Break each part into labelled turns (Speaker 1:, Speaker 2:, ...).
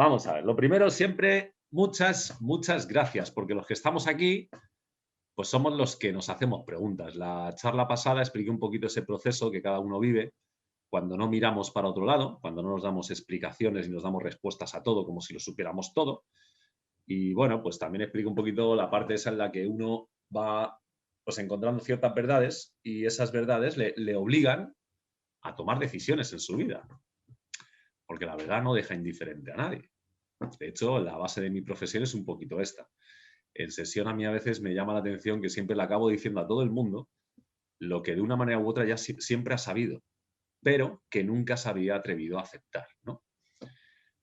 Speaker 1: Vamos a ver, lo primero siempre, muchas gracias, porque los que estamos aquí, pues somos los que nos hacemos preguntas. La charla pasada expliqué un poquito ese proceso que cada uno vive cuando no miramos para otro lado, cuando no nos damos explicaciones y nos damos respuestas a todo como si lo supiéramos todo. Y bueno, pues también explico un poquito la parte esa en la que uno va pues encontrando ciertas verdades y esas verdades le obligan a tomar decisiones en su vida. Porque la verdad no deja indiferente a nadie. De hecho, la base de mi profesión es un poquito esta. En sesión a mí a veces me llama la atención que siempre le acabo diciendo a todo el mundo lo que de una manera u otra ya siempre ha sabido, pero que nunca se había atrevido a aceptar, ¿no?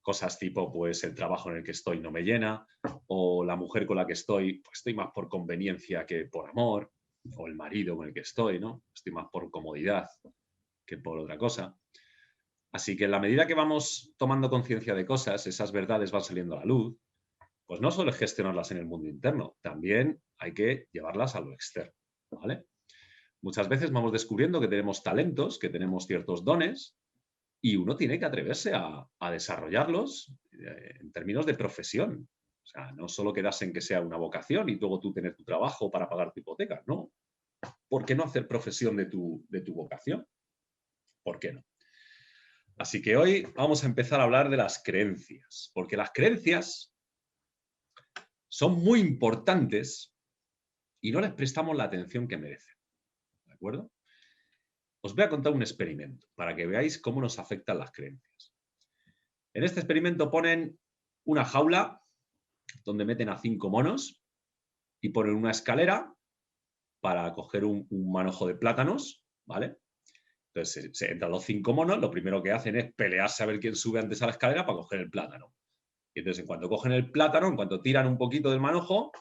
Speaker 1: Cosas tipo, pues el trabajo en el que estoy no me llena, o la mujer con la que estoy, pues estoy más por conveniencia que por amor, o el marido con el que estoy, ¿no? Estoy más por comodidad que por otra cosa. Así que en la medida que vamos tomando conciencia de cosas, esas verdades van saliendo a la luz, pues no solo es gestionarlas en el mundo interno, también hay que llevarlas a lo externo, ¿vale? Muchas veces vamos descubriendo que tenemos talentos, que tenemos ciertos dones, y uno tiene que atreverse a desarrollarlos en términos de profesión. O sea, no solo quedarse en que sea una vocación y luego tú tener tu trabajo para pagar tu hipoteca, no. ¿Por qué no hacer profesión de tu vocación? ¿Por qué no? Así que hoy vamos a empezar a hablar de las creencias, porque las creencias son muy importantes y no les prestamos la atención que merecen. ¿De acuerdo? Os voy a contar un experimento para que veáis cómo nos afectan las creencias. En este experimento ponen una jaula donde meten a 5 monos y ponen una escalera para coger un manojo de plátanos, ¿vale? Entonces se entran los 5 monos, lo primero que hacen es pelearse a ver quién sube antes a la escalera para coger el plátano. Y entonces en cuanto cogen el plátano, en cuanto tiran un poquito del manojo,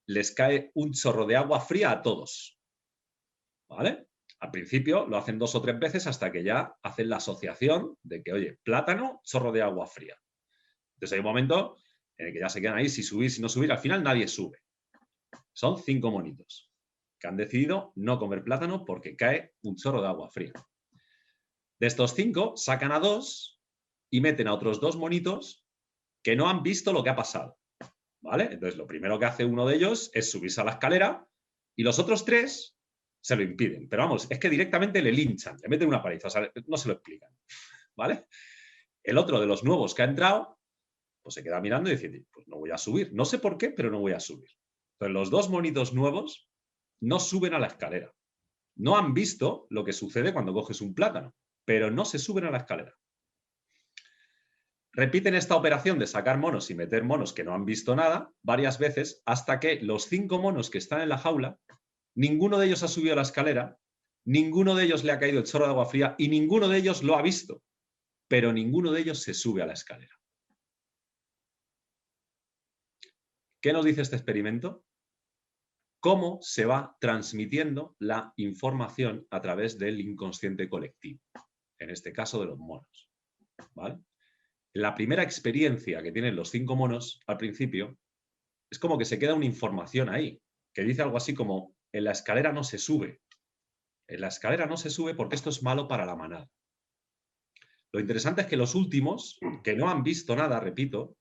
Speaker 1: les cae un chorro de agua fría a todos, ¿vale? Al principio lo hacen 2 o 3 veces hasta que ya hacen la asociación de que, oye, plátano, chorro de agua fría. Entonces hay un momento en el que ya se quedan ahí, si subir, si no subir, al final nadie sube. Son 5 monitos que han decidido no comer plátano porque cae un chorro de agua fría. De estos 5, sacan a 2 y meten a otros 2 monitos que no han visto lo que ha pasado, ¿vale? Entonces lo primero que hace uno de ellos es subirse a la escalera y los otros 3 se lo impiden. Pero vamos, es que directamente le linchan, le meten una paliza, o sea, no se lo explican, ¿vale? El otro de los nuevos que ha entrado, pues se queda mirando y dice, pues no voy a subir. No sé por qué, pero no voy a subir. Entonces los 2 monitos nuevos no suben a la escalera. No han visto lo que sucede cuando coges un plátano, pero no se suben a la escalera. Repiten esta operación de sacar monos y meter monos que no han visto nada varias veces hasta que los 5 monos que están en la jaula, ninguno de ellos ha subido a la escalera, ninguno de ellos le ha caído el chorro de agua fría y ninguno de ellos lo ha visto, pero ninguno de ellos se sube a la escalera. ¿Qué nos dice este experimento? Cómo se va transmitiendo la información a través del inconsciente colectivo, en este caso de los monos, ¿vale? La primera experiencia que tienen los 5 monos al principio es como que se queda una información ahí, que dice algo así como, en la escalera no se sube. En la escalera no se sube porque esto es malo para la manada. Lo interesante es que los últimos, que no han visto nada, repito,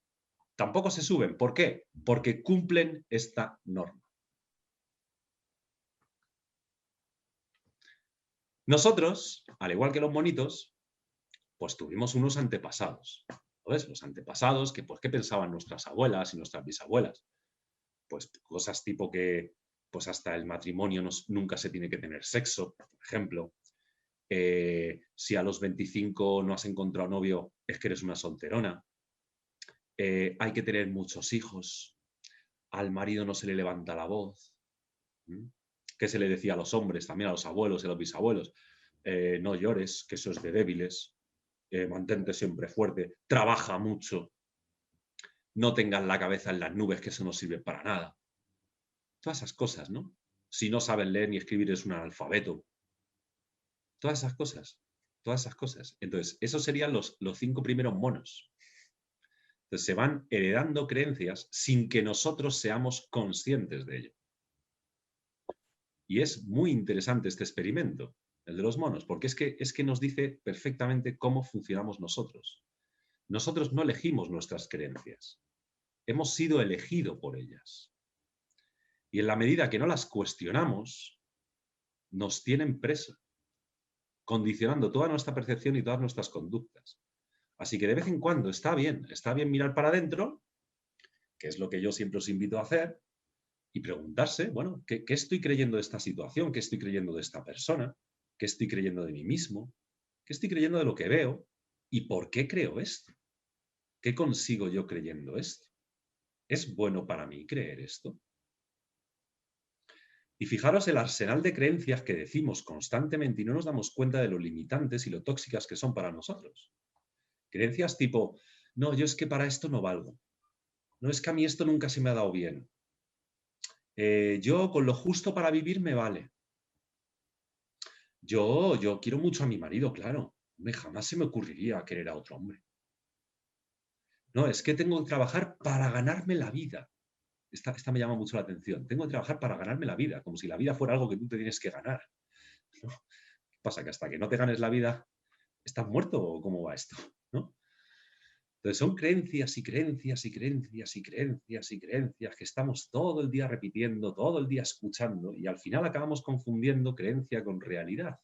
Speaker 1: tampoco se suben. ¿Por qué? Porque cumplen esta norma. Nosotros, al igual que los monitos, pues tuvimos unos antepasados. ¿Sabes? Los antepasados, que pues, ¿qué pensaban nuestras abuelas y nuestras bisabuelas? Pues cosas tipo que pues hasta el matrimonio nunca se tiene que tener sexo, por ejemplo. Si a los 25 no has encontrado novio, es que eres una solterona. Hay que tener muchos hijos. Al marido no se le levanta la voz. ¿Mm? ¿Qué se le decía a los hombres, también a los abuelos y a los bisabuelos? No llores, que eso es de débiles. Mantente siempre fuerte. Trabaja mucho. No tengas la cabeza en las nubes, que eso no sirve para nada. Todas esas cosas, ¿no? Si no sabes leer ni escribir, es un analfabeto. Todas esas cosas. Todas esas cosas. Entonces, esos serían los 5 primeros monos. Entonces, se van heredando creencias sin que nosotros seamos conscientes de ello. Y es muy interesante este experimento, el de los monos, porque es que nos dice perfectamente cómo funcionamos nosotros. Nosotros no elegimos nuestras creencias. Hemos sido elegidos por ellas. Y en la medida que no las cuestionamos, nos tienen preso, condicionando toda nuestra percepción y todas nuestras conductas. Así que de vez en cuando está bien mirar para adentro, que es lo que yo siempre os invito a hacer, y preguntarse, bueno, ¿qué estoy creyendo de esta situación? ¿Qué estoy creyendo de esta persona? ¿Qué estoy creyendo de mí mismo? ¿Qué estoy creyendo de lo que veo? ¿Y por qué creo esto? ¿Qué consigo yo creyendo esto? ¿Es bueno para mí creer esto? Y fijaros el arsenal de creencias que decimos constantemente y no nos damos cuenta de lo limitantes y lo tóxicas que son para nosotros. Creencias tipo, no, yo es que para esto no valgo. No, es que a mí esto nunca se me ha dado bien. Yo con lo justo para vivir me vale. Yo quiero mucho a mi marido, claro. Jamás se me ocurriría querer a otro hombre. No, es que tengo que trabajar para ganarme la vida. Esta me llama mucho la atención. Tengo que trabajar para ganarme la vida, como si la vida fuera algo que tú te tienes que ganar. ¿No? ¿Qué pasa? ¿Que hasta que no te ganes la vida estás muerto o cómo va esto? ¿No? Entonces son creencias y creencias y creencias y creencias y creencias que estamos todo el día repitiendo, todo el día escuchando y al final acabamos confundiendo creencia con realidad.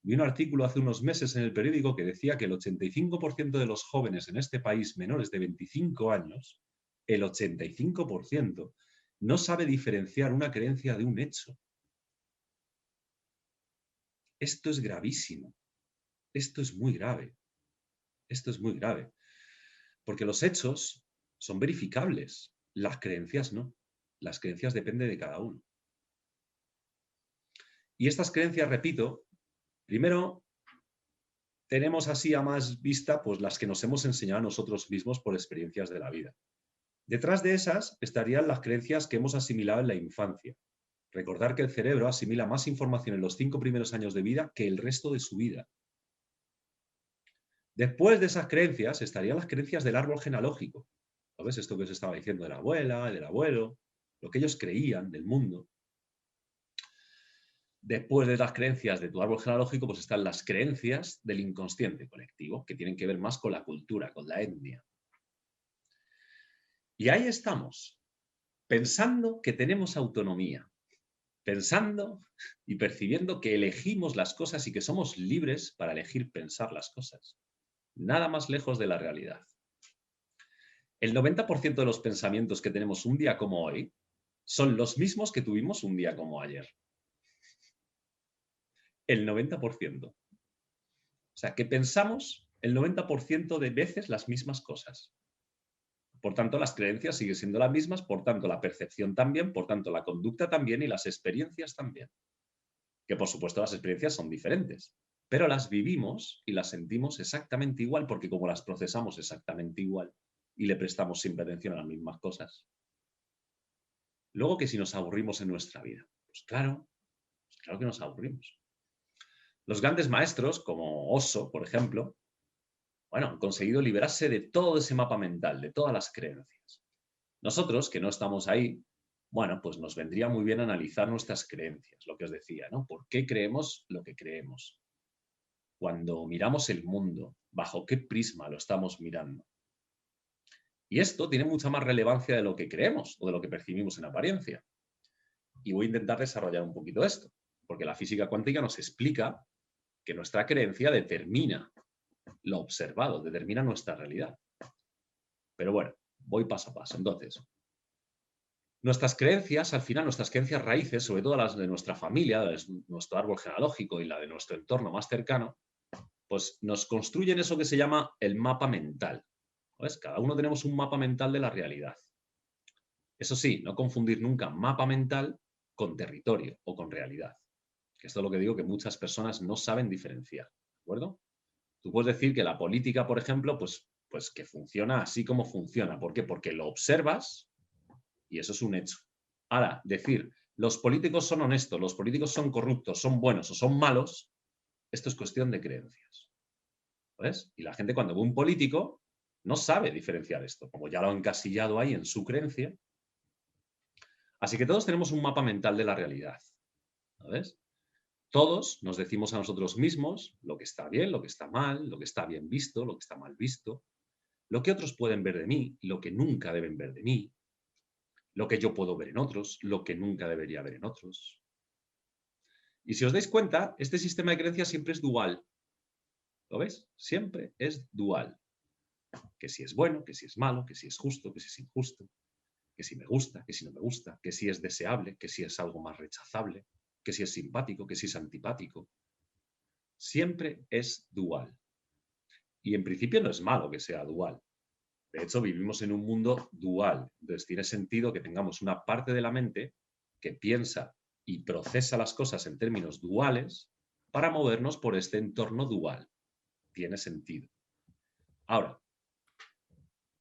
Speaker 1: Vi un artículo hace unos meses en el periódico que decía que el 85% de los jóvenes en este país menores de 25 años, el 85%, no sabe diferenciar una creencia de un hecho. Esto es gravísimo. Esto es muy grave. Esto es muy grave. Porque los hechos son verificables. Las creencias no. Las creencias dependen de cada uno. Y estas creencias, repito, primero tenemos así a más vista pues las que nos hemos enseñado a nosotros mismos por experiencias de la vida. Detrás de esas estarían las creencias que hemos asimilado en la infancia. Recordar que el cerebro asimila más información en los 5 primeros años de vida que el resto de su vida. Después de esas creencias estarían las creencias del árbol genealógico. ¿Sabes? Esto que os estaba diciendo de la abuela, del abuelo, lo que ellos creían del mundo. Después de las creencias de tu árbol genealógico, pues están las creencias del inconsciente colectivo, que tienen que ver más con la cultura, con la etnia. Y ahí estamos, pensando que tenemos autonomía, pensando y percibiendo que elegimos las cosas y que somos libres para elegir pensar las cosas. Nada más lejos de la realidad. El 90% de los pensamientos que tenemos un día como hoy son los mismos que tuvimos un día como ayer. El 90%. O sea, que pensamos el 90% de veces las mismas cosas. Por tanto, las creencias siguen siendo las mismas, por tanto, la percepción también, por tanto, la conducta también y las experiencias también. Que, por supuesto, las experiencias son diferentes, pero las vivimos y las sentimos exactamente igual, porque como las procesamos exactamente igual y le prestamos siempre atención a las mismas cosas. Luego, que si nos aburrimos en nuestra vida, pues claro que nos aburrimos. Los grandes maestros, como Oso, por ejemplo, bueno, han conseguido liberarse de todo ese mapa mental, de todas las creencias. Nosotros, que no estamos ahí, bueno, pues nos vendría muy bien analizar nuestras creencias, lo que os decía, ¿no? ¿Por qué creemos lo que creemos? Cuando miramos el mundo, ¿bajo qué prisma lo estamos mirando? Y esto tiene mucha más relevancia de lo que creemos o de lo que percibimos en apariencia. Y voy a intentar desarrollar un poquito esto, porque la física cuántica nos explica que nuestra creencia determina lo observado, determina nuestra realidad. Pero bueno, voy paso a paso. Entonces, nuestras creencias, al final, nuestras creencias raíces, sobre todo las de nuestra familia, de nuestro árbol genealógico y la de nuestro entorno más cercano, pues nos construyen eso que se llama el mapa mental. ¿Ves? Cada uno tenemos un mapa mental de la realidad. Eso sí, no confundir nunca mapa mental con territorio o con realidad. Que esto es lo que digo que muchas personas no saben diferenciar. ¿De acuerdo? Tú puedes decir que la política, por ejemplo, pues que funciona así como funciona. ¿Por qué? Porque lo observas y eso es un hecho. Ahora, decir, los políticos son honestos, los políticos son corruptos, son buenos o son malos, esto es cuestión de creencias. ¿Ves? Y la gente cuando ve un político no sabe diferenciar esto, como ya lo ha encasillado ahí en su creencia. Así que todos tenemos un mapa mental de la realidad. ¿Sabes? Todos nos decimos a nosotros mismos lo que está bien, lo que está mal, lo que está bien visto, lo que está mal visto, lo que otros pueden ver de mí, lo que nunca deben ver de mí, lo que yo puedo ver en otros, lo que nunca debería ver en otros. Y si os dais cuenta, este sistema de creencias siempre es dual. ¿Lo ves? Siempre es dual. Que si es bueno, que si es malo, que si es justo, que si es injusto, que si me gusta, que si no me gusta, que si es deseable, que si es algo más rechazable, que si es simpático, que si es antipático. Siempre es dual. Y en principio no es malo que sea dual. De hecho, vivimos en un mundo dual. Entonces tiene sentido que tengamos una parte de la mente que piensa y procesa las cosas en términos duales para movernos por este entorno dual. Tiene sentido. Ahora,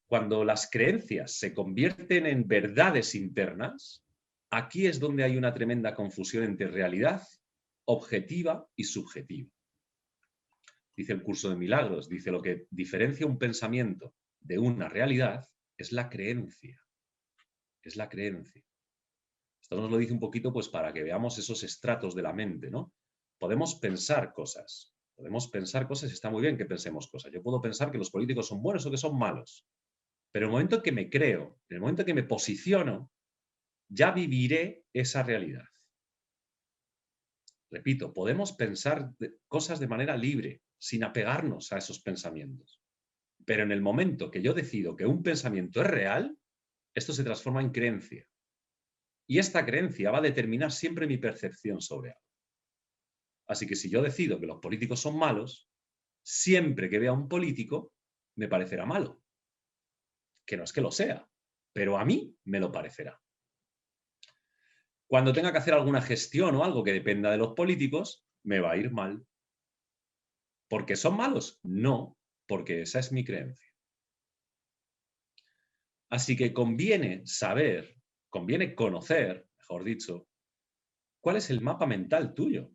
Speaker 1: cuando las creencias se convierten en verdades internas, aquí es donde hay una tremenda confusión entre realidad objetiva y subjetiva. Dice el curso de Milagros, dice lo que diferencia un pensamiento de una realidad es la creencia. Es la creencia. Esto nos lo dice un poquito pues para que veamos esos estratos de la mente, ¿no? Podemos pensar cosas y está muy bien que pensemos cosas. Yo puedo pensar que los políticos son buenos o que son malos, pero en el momento en que me creo, en el momento en que me posiciono, ya viviré esa realidad. Repito, podemos pensar cosas de manera libre, sin apegarnos a esos pensamientos. Pero en el momento que yo decido que un pensamiento es real, esto se transforma en creencia. Y esta creencia va a determinar siempre mi percepción sobre algo. Así que si yo decido que los políticos son malos, siempre que vea a un político me parecerá malo. Que no es que lo sea, pero a mí me lo parecerá. Cuando tenga que hacer alguna gestión o algo que dependa de los políticos, me va a ir mal. ¿Porque son malos? No, porque esa es mi creencia. Así que conviene saber, conviene conocer, mejor dicho, cuál es el mapa mental tuyo.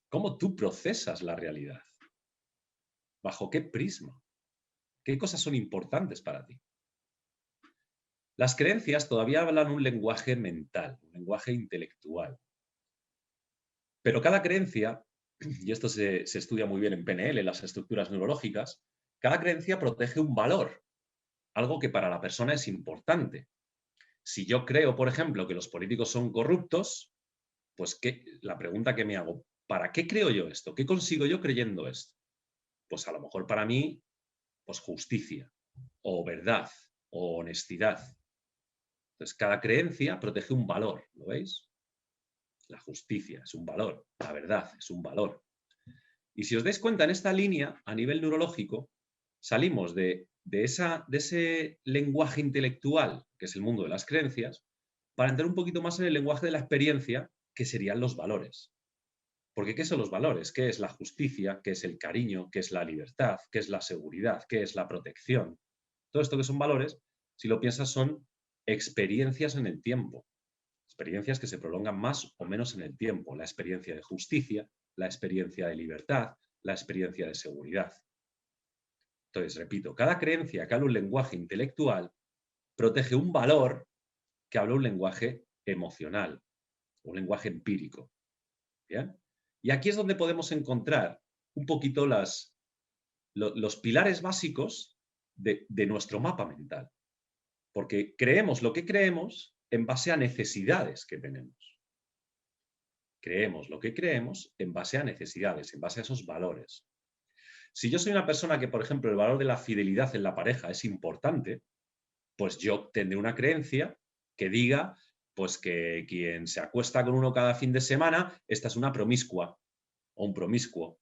Speaker 1: ¿Cómo tú procesas la realidad? ¿Bajo qué prisma? ¿Qué cosas son importantes para ti? Las creencias todavía hablan un lenguaje mental, un lenguaje intelectual. Pero cada creencia, y esto se estudia muy bien en PNL, en las estructuras neurológicas, cada creencia protege un valor, algo que para la persona es importante. Si yo creo, por ejemplo, que los políticos son corruptos, pues la pregunta que me hago, ¿para qué creo yo esto? ¿Qué consigo yo creyendo esto? Pues a lo mejor para mí, pues justicia, o verdad, o honestidad. Entonces, cada creencia protege un valor, ¿lo veis? La justicia es un valor, la verdad es un valor. Y si os dais cuenta, en esta línea, a nivel neurológico, salimos de ese lenguaje intelectual, que es el mundo de las creencias, para entrar un poquito más en el lenguaje de la experiencia, que serían los valores. Porque ¿qué son los valores? ¿Qué es la justicia? ¿Qué es el cariño? ¿Qué es la libertad? ¿Qué es la seguridad? ¿Qué es la protección? Todo esto que son valores, si lo piensas, son experiencias en el tiempo. Experiencias que se prolongan más o menos en el tiempo. La experiencia de justicia, la experiencia de libertad, la experiencia de seguridad. Entonces, repito, cada creencia que habla un lenguaje intelectual protege un valor que habla un lenguaje emocional, un lenguaje empírico. ¿Bien? Y aquí es donde podemos encontrar un poquito los pilares básicos de nuestro mapa mental. Porque creemos lo que creemos en base a necesidades que tenemos. Creemos lo que creemos en base a necesidades, en base a esos valores. Si yo soy una persona que, por ejemplo, el valor de la fidelidad en la pareja es importante, pues yo tendré una creencia que diga pues que quien se acuesta con uno cada fin de semana, esta es una promiscua o un promiscuo.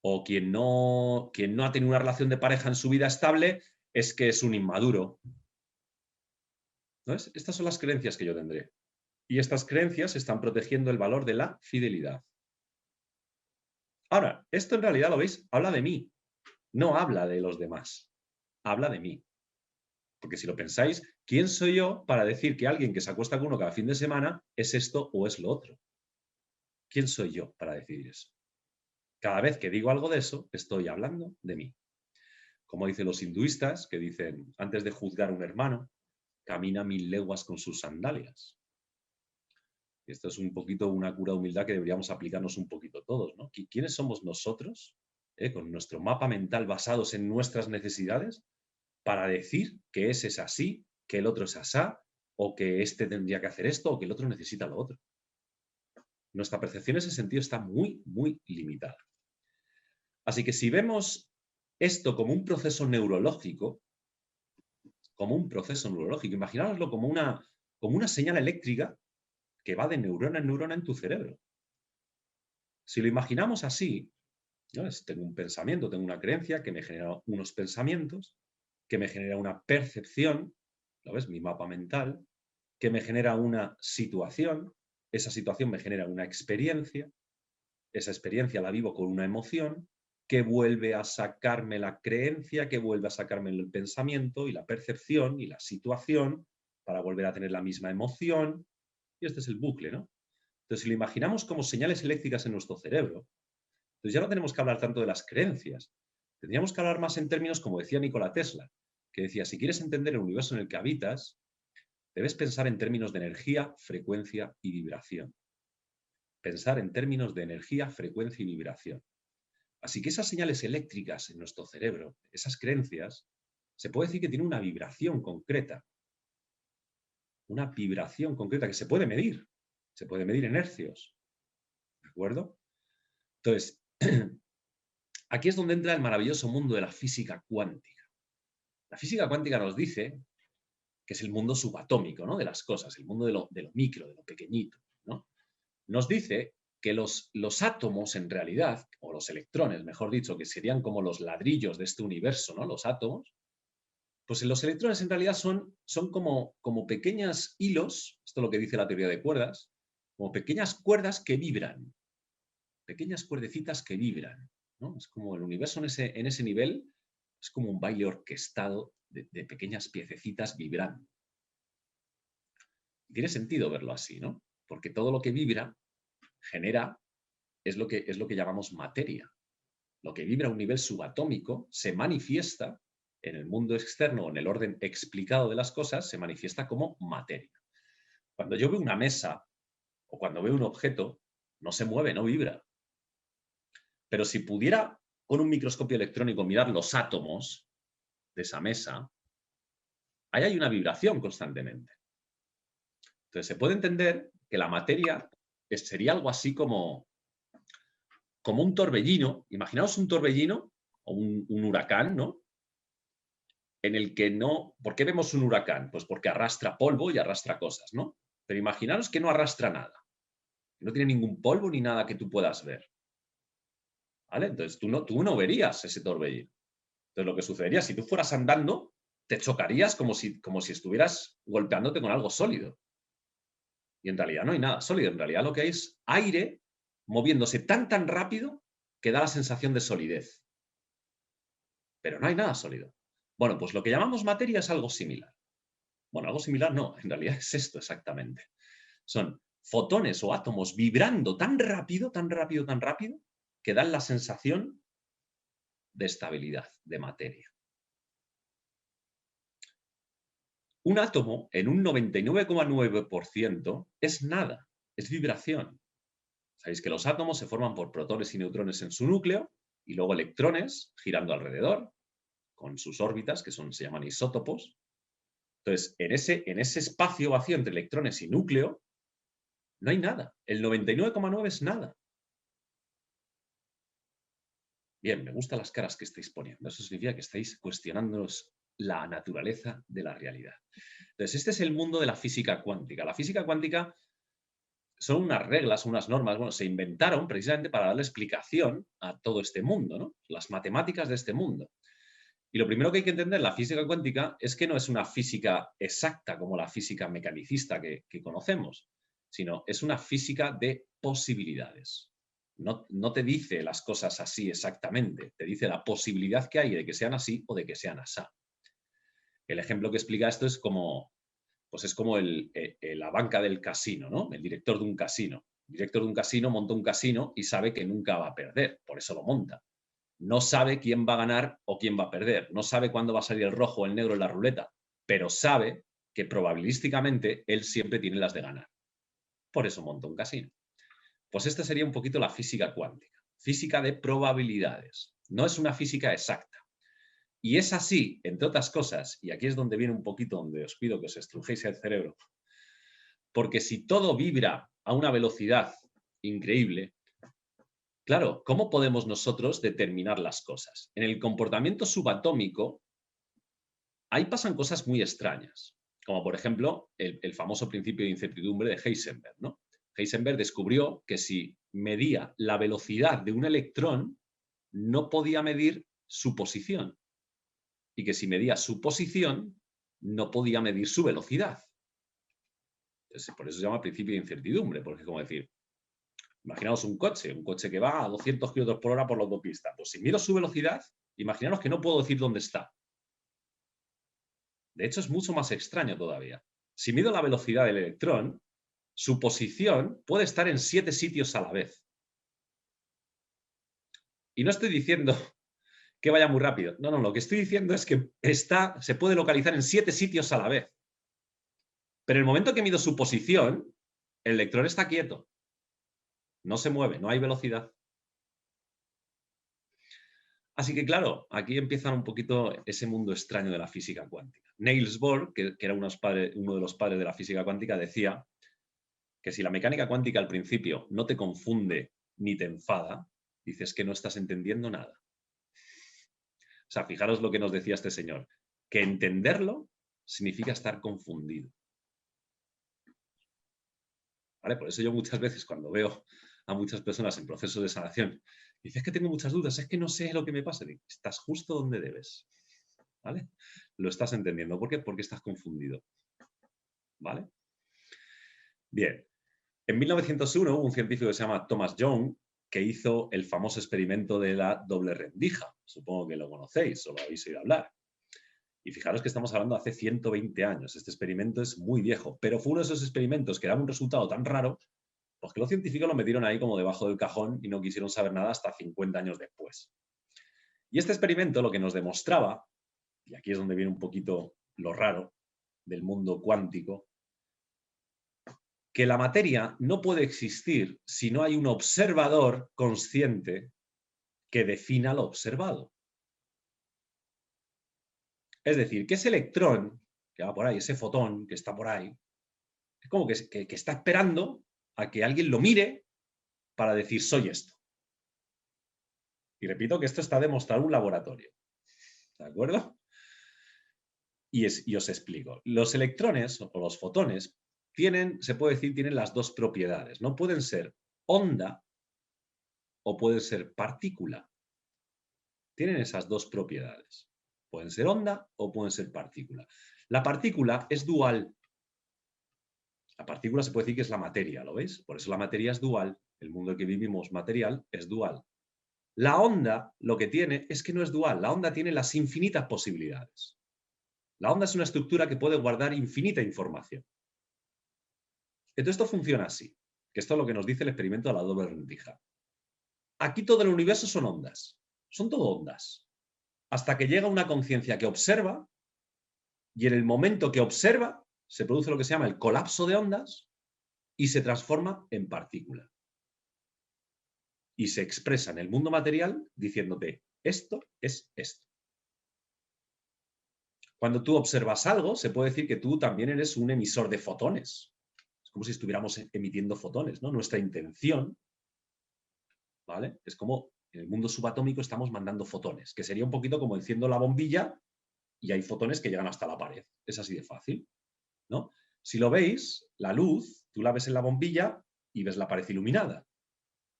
Speaker 1: O quien no ha tenido una relación de pareja en su vida estable es que es un inmaduro. ¿Ves? Estas son las creencias que yo tendré. Y estas creencias están protegiendo el valor de la fidelidad. Ahora, esto en realidad, ¿lo veis? Habla de mí. No habla de los demás. Habla de mí. Porque si lo pensáis, ¿quién soy yo para decir que alguien que se acuesta con uno cada fin de semana es esto o es lo otro? ¿Quién soy yo para decidir eso? Cada vez que digo algo de eso, estoy hablando de mí. Como dicen los hinduistas, que dicen, antes de juzgar a un hermano, camina 1000 leguas con sus sandalias. Esto es un poquito una cura de humildad que deberíamos aplicarnos un poquito todos, ¿no? ¿Quiénes somos nosotros, con nuestro mapa mental basados en nuestras necesidades, para decir que ese es así, que el otro es asá, o que este tendría que hacer esto, o que el otro necesita lo otro? Nuestra percepción en ese sentido está muy, muy limitada. Así que si vemos esto como un proceso neurológico, imaginároslo como una señal eléctrica que va de neurona en neurona en tu cerebro. Si lo imaginamos así, ¿no? Tengo un pensamiento, tengo una creencia que me genera unos pensamientos, que me genera una percepción, ¿lo ves? Mi mapa mental, que me genera una situación, esa situación me genera una experiencia, esa experiencia la vivo con una emoción, que vuelve a sacarme la creencia, que vuelve a sacarme el pensamiento y la percepción y la situación para volver a tener la misma emoción. Y este es el bucle, ¿no? Entonces, si lo imaginamos como señales eléctricas en nuestro cerebro, entonces ya no tenemos que hablar tanto de las creencias. Tendríamos que hablar más en términos, como decía Nikola Tesla, que decía, si quieres entender el universo en el que habitas, debes pensar en términos de energía, frecuencia y vibración. Pensar en términos de energía, frecuencia y vibración. Así que esas señales eléctricas en nuestro cerebro, esas creencias, se puede decir que tienen una vibración concreta. Una vibración concreta que se puede medir. Se puede medir en hercios. ¿De acuerdo? Entonces, aquí es donde entra el maravilloso mundo de la física cuántica. La física cuántica nos dice que es el mundo subatómico, ¿no? De las cosas, el mundo de lo micro, de lo pequeñito, ¿no? Nos dice que los átomos en realidad, o los electrones, mejor dicho, que serían como los ladrillos de este universo, ¿no? Los átomos, pues los electrones en realidad son como pequeños hilos, esto es lo que dice la teoría de cuerdas, como pequeñas cuerdas que vibran, pequeñas cuerdecitas que vibran, ¿no? Es como el universo en ese nivel, es como un baile orquestado de pequeñas piececitas vibrando. Tiene sentido verlo así, ¿no? Porque todo lo que vibra genera, es lo que llamamos materia. Lo que vibra a un nivel subatómico se manifiesta en el mundo externo, en el orden explicado de las cosas, se manifiesta como materia. Cuando yo veo una mesa o cuando veo un objeto, no se mueve, no vibra. Pero si pudiera con un microscopio electrónico mirar los átomos de esa mesa, ahí hay una vibración constantemente. Entonces se puede entender que la materia sería algo así como un torbellino. Imaginaos un torbellino o un huracán, ¿no? En el que no... ¿Por qué vemos un huracán? Pues porque arrastra polvo y arrastra cosas, ¿no? Pero imaginaos que no arrastra nada. No tiene ningún polvo ni nada que tú puedas ver. ¿Vale? Entonces tú no verías ese torbellino. Entonces lo que sucedería, si tú fueras andando, te chocarías como si estuvieras golpeándote con algo sólido. Y en realidad no hay nada sólido. En realidad lo que hay es aire moviéndose tan rápido que da la sensación de solidez. Pero no hay nada sólido. Bueno, pues lo que llamamos materia es algo similar. Bueno, algo similar no, en realidad es esto exactamente. Son fotones o átomos vibrando tan rápido, que dan la sensación de estabilidad, de materia. Un átomo, en un 99,9%, es nada, es vibración. Sabéis que los átomos se forman por protones y neutrones en su núcleo y luego electrones girando alrededor con sus órbitas, que se llaman isótopos. Entonces, en ese espacio vacío entre electrones y núcleo, no hay nada. El 99,9 es nada. Bien, me gustan las caras que estáis poniendo. Eso significa que estáis cuestionándonos la naturaleza de la realidad. Entonces, este es el mundo de la física cuántica. La física cuántica son unas reglas, unas normas, bueno, se inventaron precisamente para darle explicación a todo este mundo, ¿no? Las matemáticas de este mundo. Y lo primero que hay que entender en la física cuántica es que no es una física exacta como la física mecanicista que conocemos, sino es una física de posibilidades. No te dice las cosas así exactamente, te dice la posibilidad que hay de que sean así o de que sean asá. El ejemplo que explica esto es como, pues es como la banca del casino, ¿no? El director de un casino. El director de un casino monta un casino y sabe que nunca va a perder, por eso lo monta. No sabe quién va a ganar o quién va a perder. No sabe cuándo va a salir el rojo o el negro en la ruleta, pero sabe que probabilísticamente él siempre tiene las de ganar. por eso monto un casino. Pues esta sería un poquito la física cuántica, física de probabilidades. No es una física exacta. Y es así, entre otras cosas, y aquí es donde viene un poquito donde os pido que os estrujéis el cerebro, porque si todo vibra a una velocidad increíble, claro, ¿cómo podemos nosotros determinar las cosas? En el comportamiento subatómico, ahí pasan cosas muy extrañas, como por ejemplo el famoso principio de incertidumbre de Heisenberg, ¿no? Heisenberg descubrió que si medía la velocidad de un electrón, no podía medir su posición. Y que si medía su posición, no podía medir su velocidad. Entonces, por eso se llama principio de incertidumbre, porque es como decir, imaginaos un coche que va a 200 km por hora por la autopista. Pues si mido su velocidad, imaginaos que no puedo decir dónde está. De hecho, es mucho más extraño todavía. Si mido la velocidad del electrón, su posición puede estar en 7 sitios a la vez. Y no estoy diciendo que vaya muy rápido. No, lo que estoy diciendo es que se puede localizar en 7 sitios a la vez. Pero en el momento que mido su posición, el electrón está quieto. No se mueve, no hay velocidad. Así que claro, aquí empieza un poquito ese mundo extraño de la física cuántica. Niels Bohr, que era uno de los padres de la física cuántica, decía que si la mecánica cuántica al principio no te confunde ni te enfada, dices que no estás entendiendo nada. O sea, fijaros lo que nos decía este señor, que entenderlo significa estar confundido. ¿Vale? Por eso yo muchas veces cuando veo a muchas personas en proceso de sanación, dices que tengo muchas dudas, es que no sé lo que me pasa. Digo, estás justo donde debes. ¿Vale? Lo estás entendiendo. ¿Por qué? Porque estás confundido. ¿Vale? Bien. En 1901 hubo un científico que se llama Thomas Young que hizo el famoso experimento de la doble rendija. Supongo que lo conocéis o lo habéis oído hablar. Y fijaros que estamos hablando de hace 120 años. Este experimento es muy viejo, pero fue uno de esos experimentos que daba un resultado tan raro, pues que los científicos lo metieron ahí como debajo del cajón y no quisieron saber nada hasta 50 años después. Y este experimento lo que nos demostraba, y aquí es donde viene un poquito lo raro del mundo cuántico, que la materia no puede existir si no hay un observador consciente que defina lo observado. Es decir, que ese electrón que va por ahí, ese fotón que está por ahí, es como que está esperando a que alguien lo mire para decir soy esto. Y repito que esto está demostrado en un laboratorio. ¿De acuerdo? Y os explico. Los electrones o los fotones se puede decir, tienen las dos propiedades. No pueden ser onda o pueden ser partícula. Tienen esas dos propiedades. Pueden ser onda o pueden ser partícula. La partícula es dual. La partícula se puede decir que es la materia, ¿lo veis? Por eso la materia es dual. El mundo en el que vivimos material es dual. La onda lo que tiene es que no es dual. La onda tiene las infinitas posibilidades. La onda es una estructura que puede guardar infinita información. Entonces esto funciona así, que esto es lo que nos dice el experimento de la doble rendija. Aquí todo el universo son ondas. Son todo ondas. Hasta que llega una conciencia que observa y en el momento que observa se produce lo que se llama el colapso de ondas y se transforma en partícula. Y se expresa en el mundo material diciéndote, esto es esto. Cuando tú observas algo, se puede decir que tú también eres un emisor de fotones. Es como si estuviéramos emitiendo fotones, ¿no? Nuestra intención, ¿vale? Es como en el mundo subatómico estamos mandando fotones, que sería un poquito como enciendo la bombilla y hay fotones que llegan hasta la pared. Es así de fácil, ¿no? Si lo veis, la luz, tú la ves en la bombilla y ves la pared iluminada.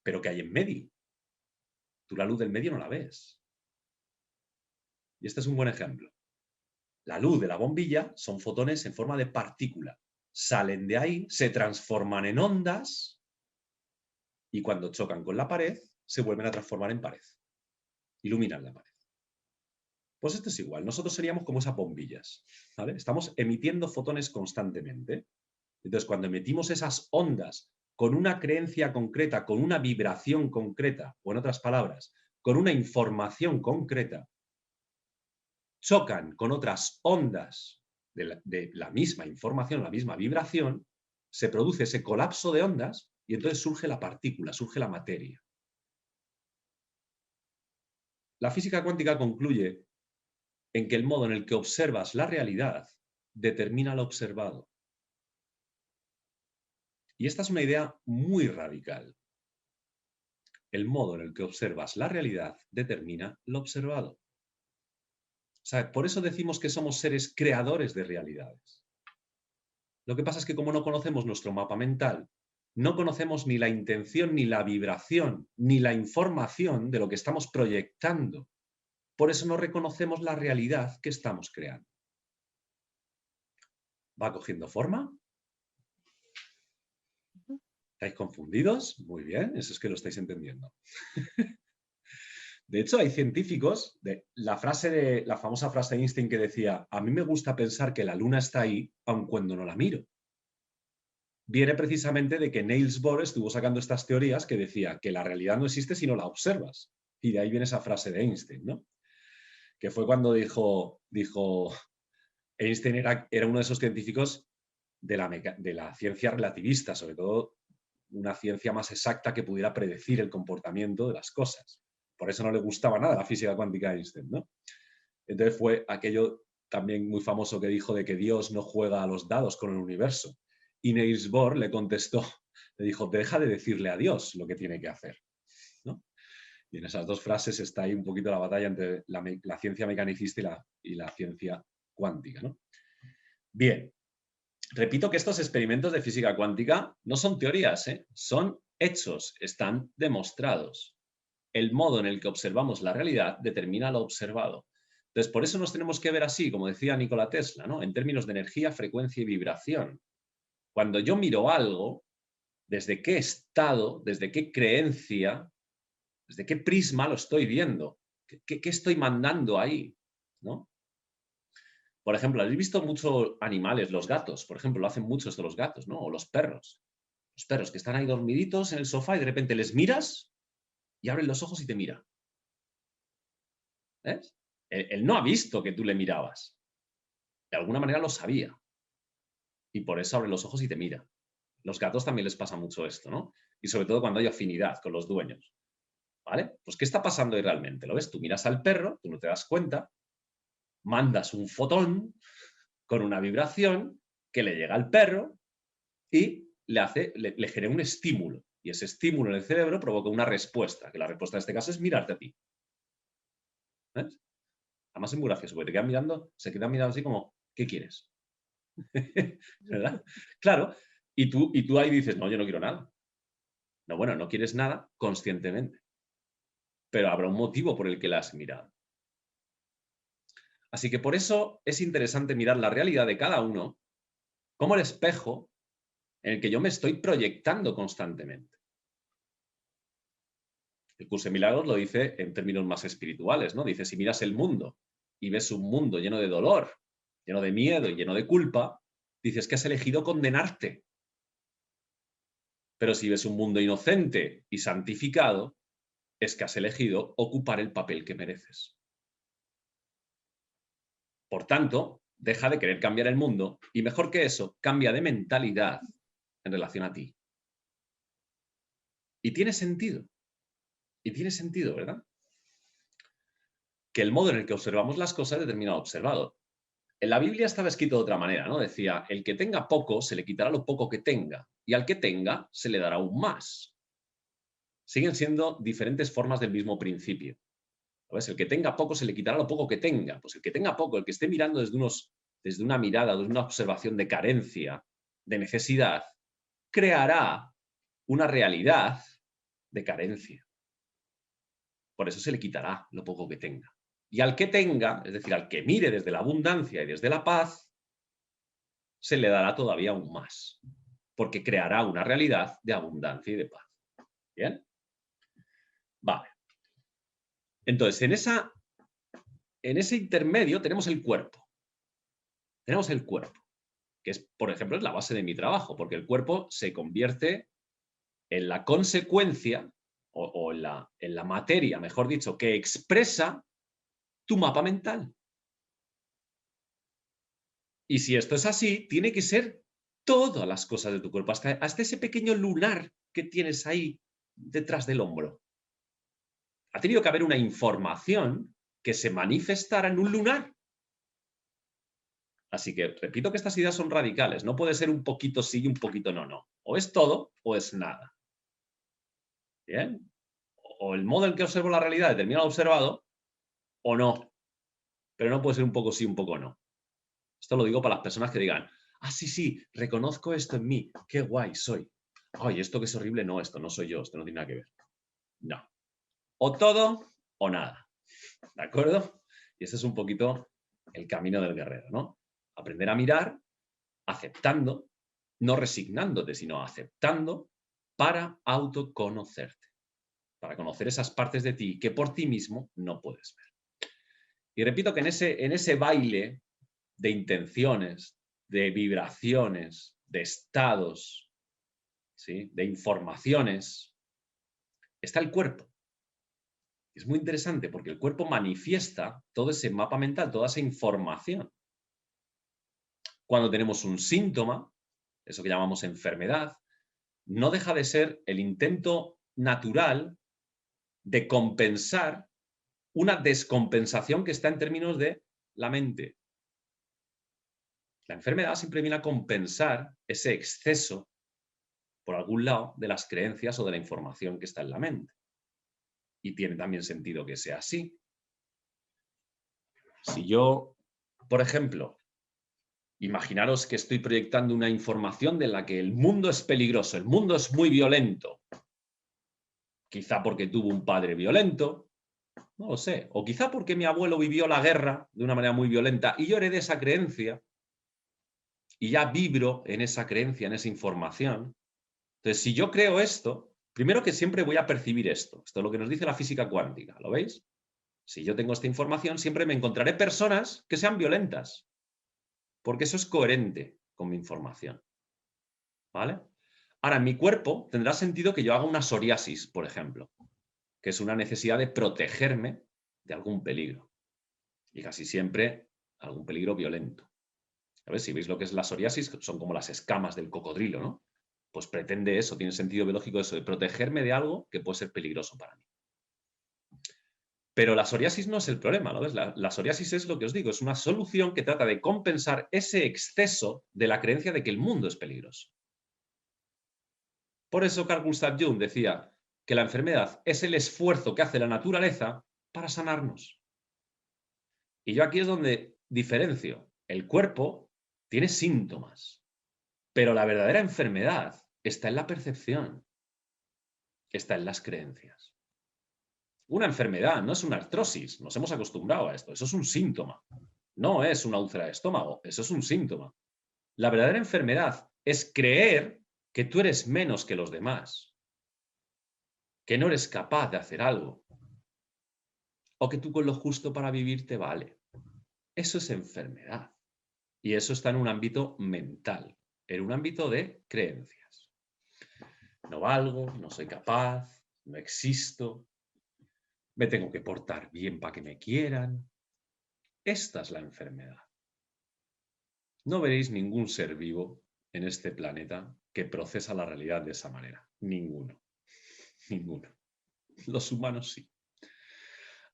Speaker 1: Pero ¿qué hay en medio? Tú la luz del medio no la ves. Y este es un buen ejemplo. La luz de la bombilla son fotones en forma de partícula. Salen de ahí, se transforman en ondas y cuando chocan con la pared se vuelven a transformar en pared. Iluminan la pared. Pues esto es igual. Nosotros seríamos como esas bombillas, ¿vale? Estamos emitiendo fotones constantemente. Entonces, cuando emitimos esas ondas con una creencia concreta, con una vibración concreta, o en otras palabras, con una información concreta, chocan con otras ondas de la misma información, la misma vibración, se produce ese colapso de ondas y entonces surge la partícula, surge la materia. La física cuántica concluye en que el modo en el que observas la realidad determina lo observado. Y esta es una idea muy radical. El modo en el que observas la realidad determina lo observado. O sea, por eso decimos que somos seres creadores de realidades. Lo que pasa es que como no conocemos nuestro mapa mental, no conocemos ni la intención, ni la vibración, ni la información de lo que estamos proyectando. Por eso no reconocemos la realidad que estamos creando. ¿Va cogiendo forma? ¿Estáis confundidos? Muy bien, eso es que lo estáis entendiendo. De hecho, hay científicos, la famosa frase de Einstein que decía, a mí me gusta pensar que la luna está ahí, aun cuando no la miro. Viene precisamente de que Niels Bohr estuvo sacando estas teorías que decía que la realidad no existe si no la observas. Y de ahí viene esa frase de Einstein, ¿no? Que fue cuando dijo Einstein era uno de esos científicos de la ciencia relativista, sobre todo una ciencia más exacta que pudiera predecir el comportamiento de las cosas. Por eso no le gustaba nada la física cuántica a Einstein, ¿no? Entonces fue aquello también muy famoso que dijo de que Dios no juega a los dados con el universo. Y Niels Bohr le contestó, le dijo, deja de decirle a Dios lo que tiene que hacer, ¿no? Y en esas dos frases está ahí un poquito la batalla entre la ciencia mecanicista y la ciencia cuántica, ¿no? Bien, repito que estos experimentos de física cuántica no son teorías, son hechos, están demostrados. El modo en el que observamos la realidad determina lo observado. Entonces, por eso nos tenemos que ver así, como decía Nikola Tesla, ¿no? En términos de energía, frecuencia y vibración. Cuando yo miro algo, ¿desde qué estado, desde qué creencia, desde qué prisma lo estoy viendo? ¿Qué estoy mandando ahí? ¿No? Por ejemplo, habéis visto muchos animales, los gatos, por ejemplo, lo hacen muchos de los gatos, ¿no? O los perros. Los perros que están ahí dormiditos en el sofá y de repente les miras y abren los ojos y te mira. ¿Ves? Él no ha visto que tú le mirabas. De alguna manera lo sabía. Y por eso abre los ojos y te mira. Los gatos también les pasa mucho esto, ¿no? Y sobre todo cuando hay afinidad con los dueños. ¿Vale? Pues ¿qué está pasando ahí realmente? ¿Lo ves? Tú miras al perro, tú no te das cuenta, mandas un fotón con una vibración que le llega al perro y le genera un estímulo. Y ese estímulo en el cerebro provoca una respuesta, que la respuesta en este caso es mirarte a ti. ¿Ves? Además es muy gracioso, porque se quedan mirando así como, ¿qué quieres? ¿Verdad? Claro, y tú ahí dices, no, yo no quiero nada. No, bueno, no quieres nada conscientemente, pero habrá un motivo por el que la has mirado. Así que por eso es interesante mirar la realidad de cada uno como el espejo en el que yo me estoy proyectando constantemente. El Curso de Milagros lo dice en términos más espirituales, ¿no? Dice, si miras el mundo y ves un mundo lleno de dolor, lleno de miedo y lleno de culpa, dices que has elegido condenarte. Pero si ves un mundo inocente y santificado, es que has elegido ocupar el papel que mereces. Por tanto, deja de querer cambiar el mundo y, mejor que eso, cambia de mentalidad en relación a ti. Y tiene sentido. Y tiene sentido, ¿verdad? Que el modo en el que observamos las cosas determina lo observado. En la Biblia estaba escrito de otra manera, ¿no? Decía, el que tenga poco se le quitará lo poco que tenga, y al que tenga se le dará aún más. Siguen siendo diferentes formas del mismo principio. ¿Sabes? El que tenga poco se le quitará lo poco que tenga. Pues el que tenga poco, el que esté mirando desde una mirada, desde una observación de carencia, de necesidad, creará una realidad de carencia. Por eso se le quitará lo poco que tenga. Y al que tenga, es decir, al que mire desde la abundancia y desde la paz, se le dará todavía aún más, porque creará una realidad de abundancia y de paz. ¿Bien? Vale. Entonces, en ese intermedio tenemos el cuerpo. Tenemos el cuerpo, que es, por ejemplo, es la base de mi trabajo, porque el cuerpo se convierte en la consecuencia o en la materia, mejor dicho, que expresa tu mapa mental. Y si esto es así, tiene que ser todas las cosas de tu cuerpo, hasta ese pequeño lunar que tienes ahí detrás del hombro. Ha tenido que haber una información que se manifestara en un lunar. Así que repito que estas ideas son radicales. No puede ser un poquito sí y un poquito no, no. O es todo o es nada. ¿Bien? O el modo en que observo la realidad determina lo observado o no. Pero no puede ser un poco sí, un poco no. Esto lo digo para las personas que digan, ah, sí, sí, reconozco esto en mí, qué guay soy. Ay, esto que es horrible, no, esto no soy yo, esto no tiene nada que ver. No. O todo o nada. ¿De acuerdo? Y ese es un poquito el camino del guerrero, ¿no? Aprender a mirar, aceptando, no resignándote, sino aceptando para autoconocerte. Para conocer esas partes de ti que por ti mismo no puedes ver. Y repito que en ese baile de intenciones, de vibraciones, de estados, ¿sí?, de informaciones, está el cuerpo. Es muy interesante porque el cuerpo manifiesta todo ese mapa mental, toda esa información. Cuando tenemos un síntoma, eso que llamamos enfermedad, no deja de ser el intento natural de compensar una descompensación que está en términos de la mente. La enfermedad siempre viene a compensar ese exceso, por algún lado, de las creencias o de la información que está en la mente. Y tiene también sentido que sea así. Si yo, por ejemplo, imaginaros que estoy proyectando una información de la que el mundo es peligroso, el mundo es muy violento, quizá porque tuvo un padre violento, no lo sé, o quizá porque mi abuelo vivió la guerra de una manera muy violenta y yo heredé esa creencia y ya vibro en esa creencia, en esa información. Entonces, si yo creo esto, primero que siempre voy a percibir esto. Esto es lo que nos dice la física cuántica, ¿lo veis? Si yo tengo esta información, siempre me encontraré personas que sean violentas, porque eso es coherente con mi información. ¿Vale? Ahora, en mi cuerpo tendrá sentido que yo haga una psoriasis, por ejemplo, que es una necesidad de protegerme de algún peligro. Y casi siempre algún peligro violento. ¿Sabes? Si veis lo que es la psoriasis, son como las escamas del cocodrilo, ¿no? Pues pretende eso, tiene sentido biológico eso, de protegerme de algo que puede ser peligroso para mí. Pero la psoriasis no es el problema, ¿no ves? La psoriasis es lo que os digo, es una solución que trata de compensar ese exceso de la creencia de que el mundo es peligroso. Por eso Carl Gustav Jung decía que la enfermedad es el esfuerzo que hace la naturaleza para sanarnos. Y yo aquí es donde diferencio. El cuerpo tiene síntomas, pero la verdadera enfermedad está en la percepción, está en las creencias. Una enfermedad no es una artrosis, nos hemos acostumbrado a esto, eso es un síntoma. No es una úlcera de estómago, eso es un síntoma. La verdadera enfermedad es creer que tú eres menos que los demás, que no eres capaz de hacer algo, o que tú con lo justo para vivir te vale. Eso es enfermedad. Y eso está en un ámbito mental, en un ámbito de creencias. No valgo, no soy capaz, no existo, me tengo que portar bien para que me quieran. Esta es la enfermedad. No veréis ningún ser vivo en este planeta que procesa la realidad de esa manera. Ninguno. Ninguno. Los humanos sí.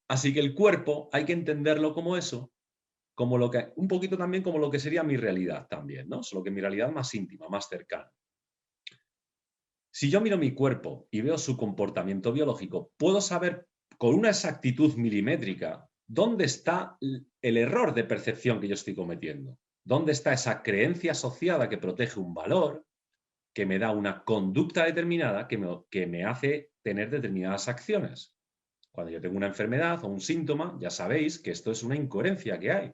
Speaker 1: Así que el cuerpo hay que entenderlo como eso, como lo que, un poquito también como lo que sería mi realidad también, ¿no? Solo que mi realidad más íntima, más cercana. Si yo miro mi cuerpo y veo su comportamiento biológico, puedo saber con una exactitud milimétrica dónde está el error de percepción que yo estoy cometiendo. ¿Dónde está esa creencia asociada que protege un valor, que me da una conducta determinada que me hace tener determinadas acciones? Cuando yo tengo una enfermedad o un síntoma, ya sabéis que esto es una incoherencia que hay.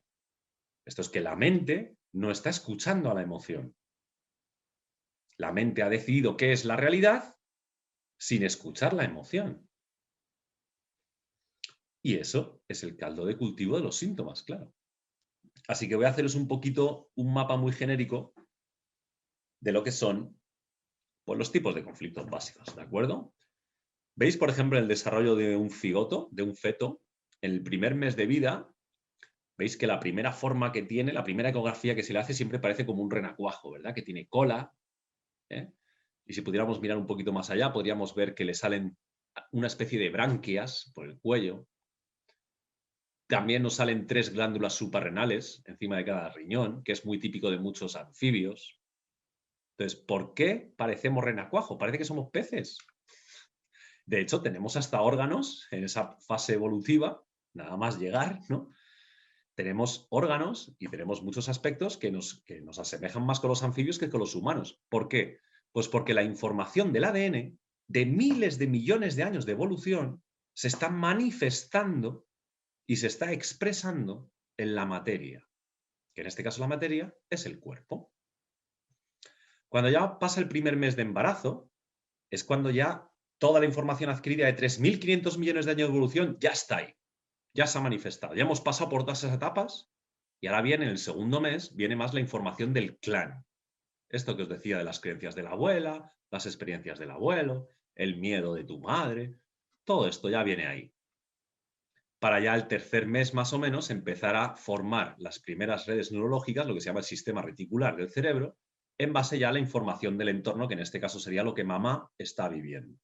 Speaker 1: Esto es que la mente no está escuchando a la emoción. La mente ha decidido qué es la realidad sin escuchar la emoción. Y eso es el caldo de cultivo de los síntomas, claro. Así que voy a haceros un poquito un mapa muy genérico de lo que son pues, los tipos de conflictos básicos, ¿de acuerdo? ¿Veis, por ejemplo, el desarrollo de un cigoto, de un feto? En el primer mes de vida, Veis que la primera forma que tiene, la primera ecografía que se le hace siempre parece como un renacuajo, ¿verdad? Que tiene cola, ¿eh? Y si pudiéramos mirar un poquito más allá, podríamos ver que le salen una especie de branquias por el cuello. También nos salen 3 glándulas suprarrenales encima de cada riñón, que es muy típico de muchos anfibios. Entonces, ¿por qué parecemos renacuajo? Parece que somos peces. De hecho, tenemos hasta órganos en esa fase evolutiva, nada más llegar, ¿no? Tenemos órganos y tenemos muchos aspectos que nos asemejan más con los anfibios que con los humanos. ¿Por qué? Pues porque la información del ADN de miles de millones de años de evolución se está manifestando y se está expresando en la materia, que en este caso la materia es el cuerpo. Cuando ya pasa el primer mes de embarazo, es cuando ya toda la información adquirida de 3.500 millones de años de evolución ya está ahí, ya se ha manifestado, ya hemos pasado por todas esas etapas y ahora viene en el segundo mes, viene más la información del clan. Esto que os decía de las creencias de la abuela, las experiencias del abuelo, el miedo de tu madre, todo esto ya viene ahí. Para ya el tercer mes más o menos empezar a formar las primeras redes neurológicas, lo que se llama el sistema reticular del cerebro, en base ya a la información del entorno, que en este caso sería lo que mamá está viviendo.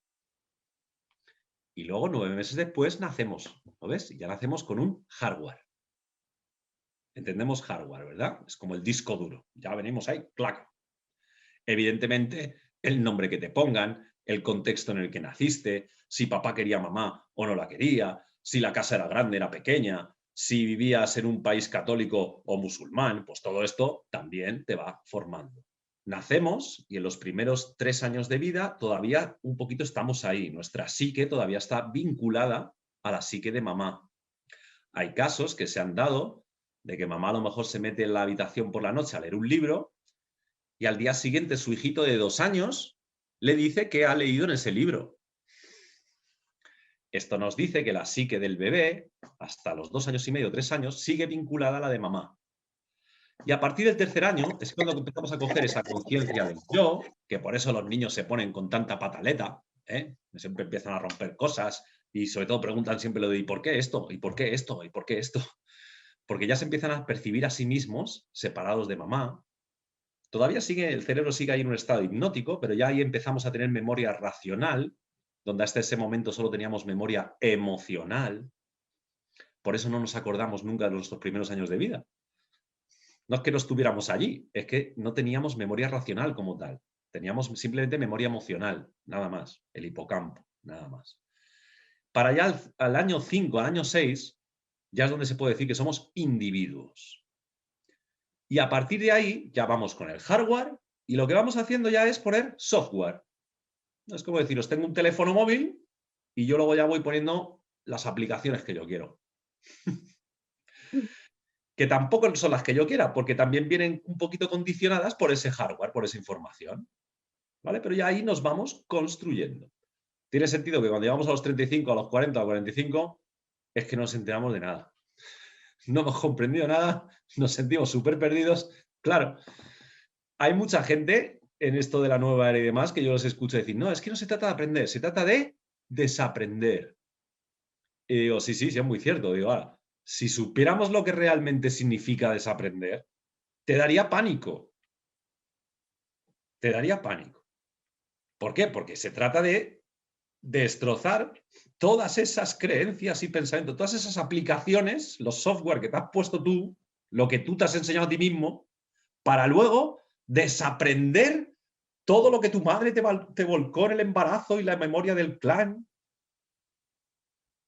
Speaker 1: Y luego 9 meses después nacemos, ¿lo ves? Ya nacemos con un hardware. Entendemos hardware, ¿verdad? Es como el disco duro. Ya venimos ahí, clac. Evidentemente, el nombre que te pongan, el contexto en el que naciste, si papá quería a mamá o no la quería, si la casa era grande, era pequeña, si vivías en un país católico o musulmán, pues todo esto también te va formando. Nacemos y en los primeros 3 años de vida todavía un poquito estamos ahí. Nuestra psique todavía está vinculada a la psique de mamá. Hay casos que se han dado de que mamá a lo mejor se mete en la habitación por la noche a leer un libro y al día siguiente su hijito de 2 años le dice que ha leído en ese libro. Esto nos dice que la psique del bebé, hasta los 2 años y medio, 3 años, sigue vinculada a la de mamá. Y a partir del tercer año es cuando empezamos a coger esa conciencia del yo, que por eso los niños se ponen con tanta pataleta, ¿eh? Siempre empiezan a romper cosas y sobre todo preguntan siempre lo de ¿y por qué esto? ¿Y por qué esto? ¿Y por qué esto? Porque ya se empiezan a percibir a sí mismos separados de mamá. Todavía el cerebro sigue ahí en un estado hipnótico, pero ya ahí empezamos a tener memoria racional, donde hasta ese momento solo teníamos memoria emocional. Por eso no nos acordamos nunca de nuestros primeros años de vida. No es que no estuviéramos allí, es que no teníamos memoria racional como tal. Teníamos simplemente memoria emocional, nada más, el hipocampo, nada más. Para allá al año 5, al año 6, ya es donde se puede decir que somos individuos. Y a partir de ahí ya vamos con el hardware y lo que vamos haciendo ya es poner software. Es como deciros, tengo un teléfono móvil y yo luego ya voy poniendo las aplicaciones que yo quiero. Que tampoco son las que yo quiera, porque también vienen un poquito condicionadas por ese hardware, por esa información. ¿Vale? Pero ya ahí nos vamos construyendo. Tiene sentido que cuando llegamos a los 35, a los 40, a los 45, es que no nos enteramos de nada. No hemos comprendido nada, nos sentimos súper perdidos. Claro, hay mucha gente en esto de la nueva era y demás que yo los escucho decir, no, es que no se trata de aprender, se trata de desaprender. Y digo, sí, sí, sí, es muy cierto. Digo, ahora, si supiéramos lo que realmente significa desaprender, te daría pánico. Te daría pánico. ¿Por qué? Porque se trata de destrozar todas esas creencias y pensamientos, todas esas aplicaciones, los software que te has puesto tú, lo que tú te has enseñado a ti mismo, para luego desaprender todo lo que tu madre te volcó en el embarazo y la memoria del clan.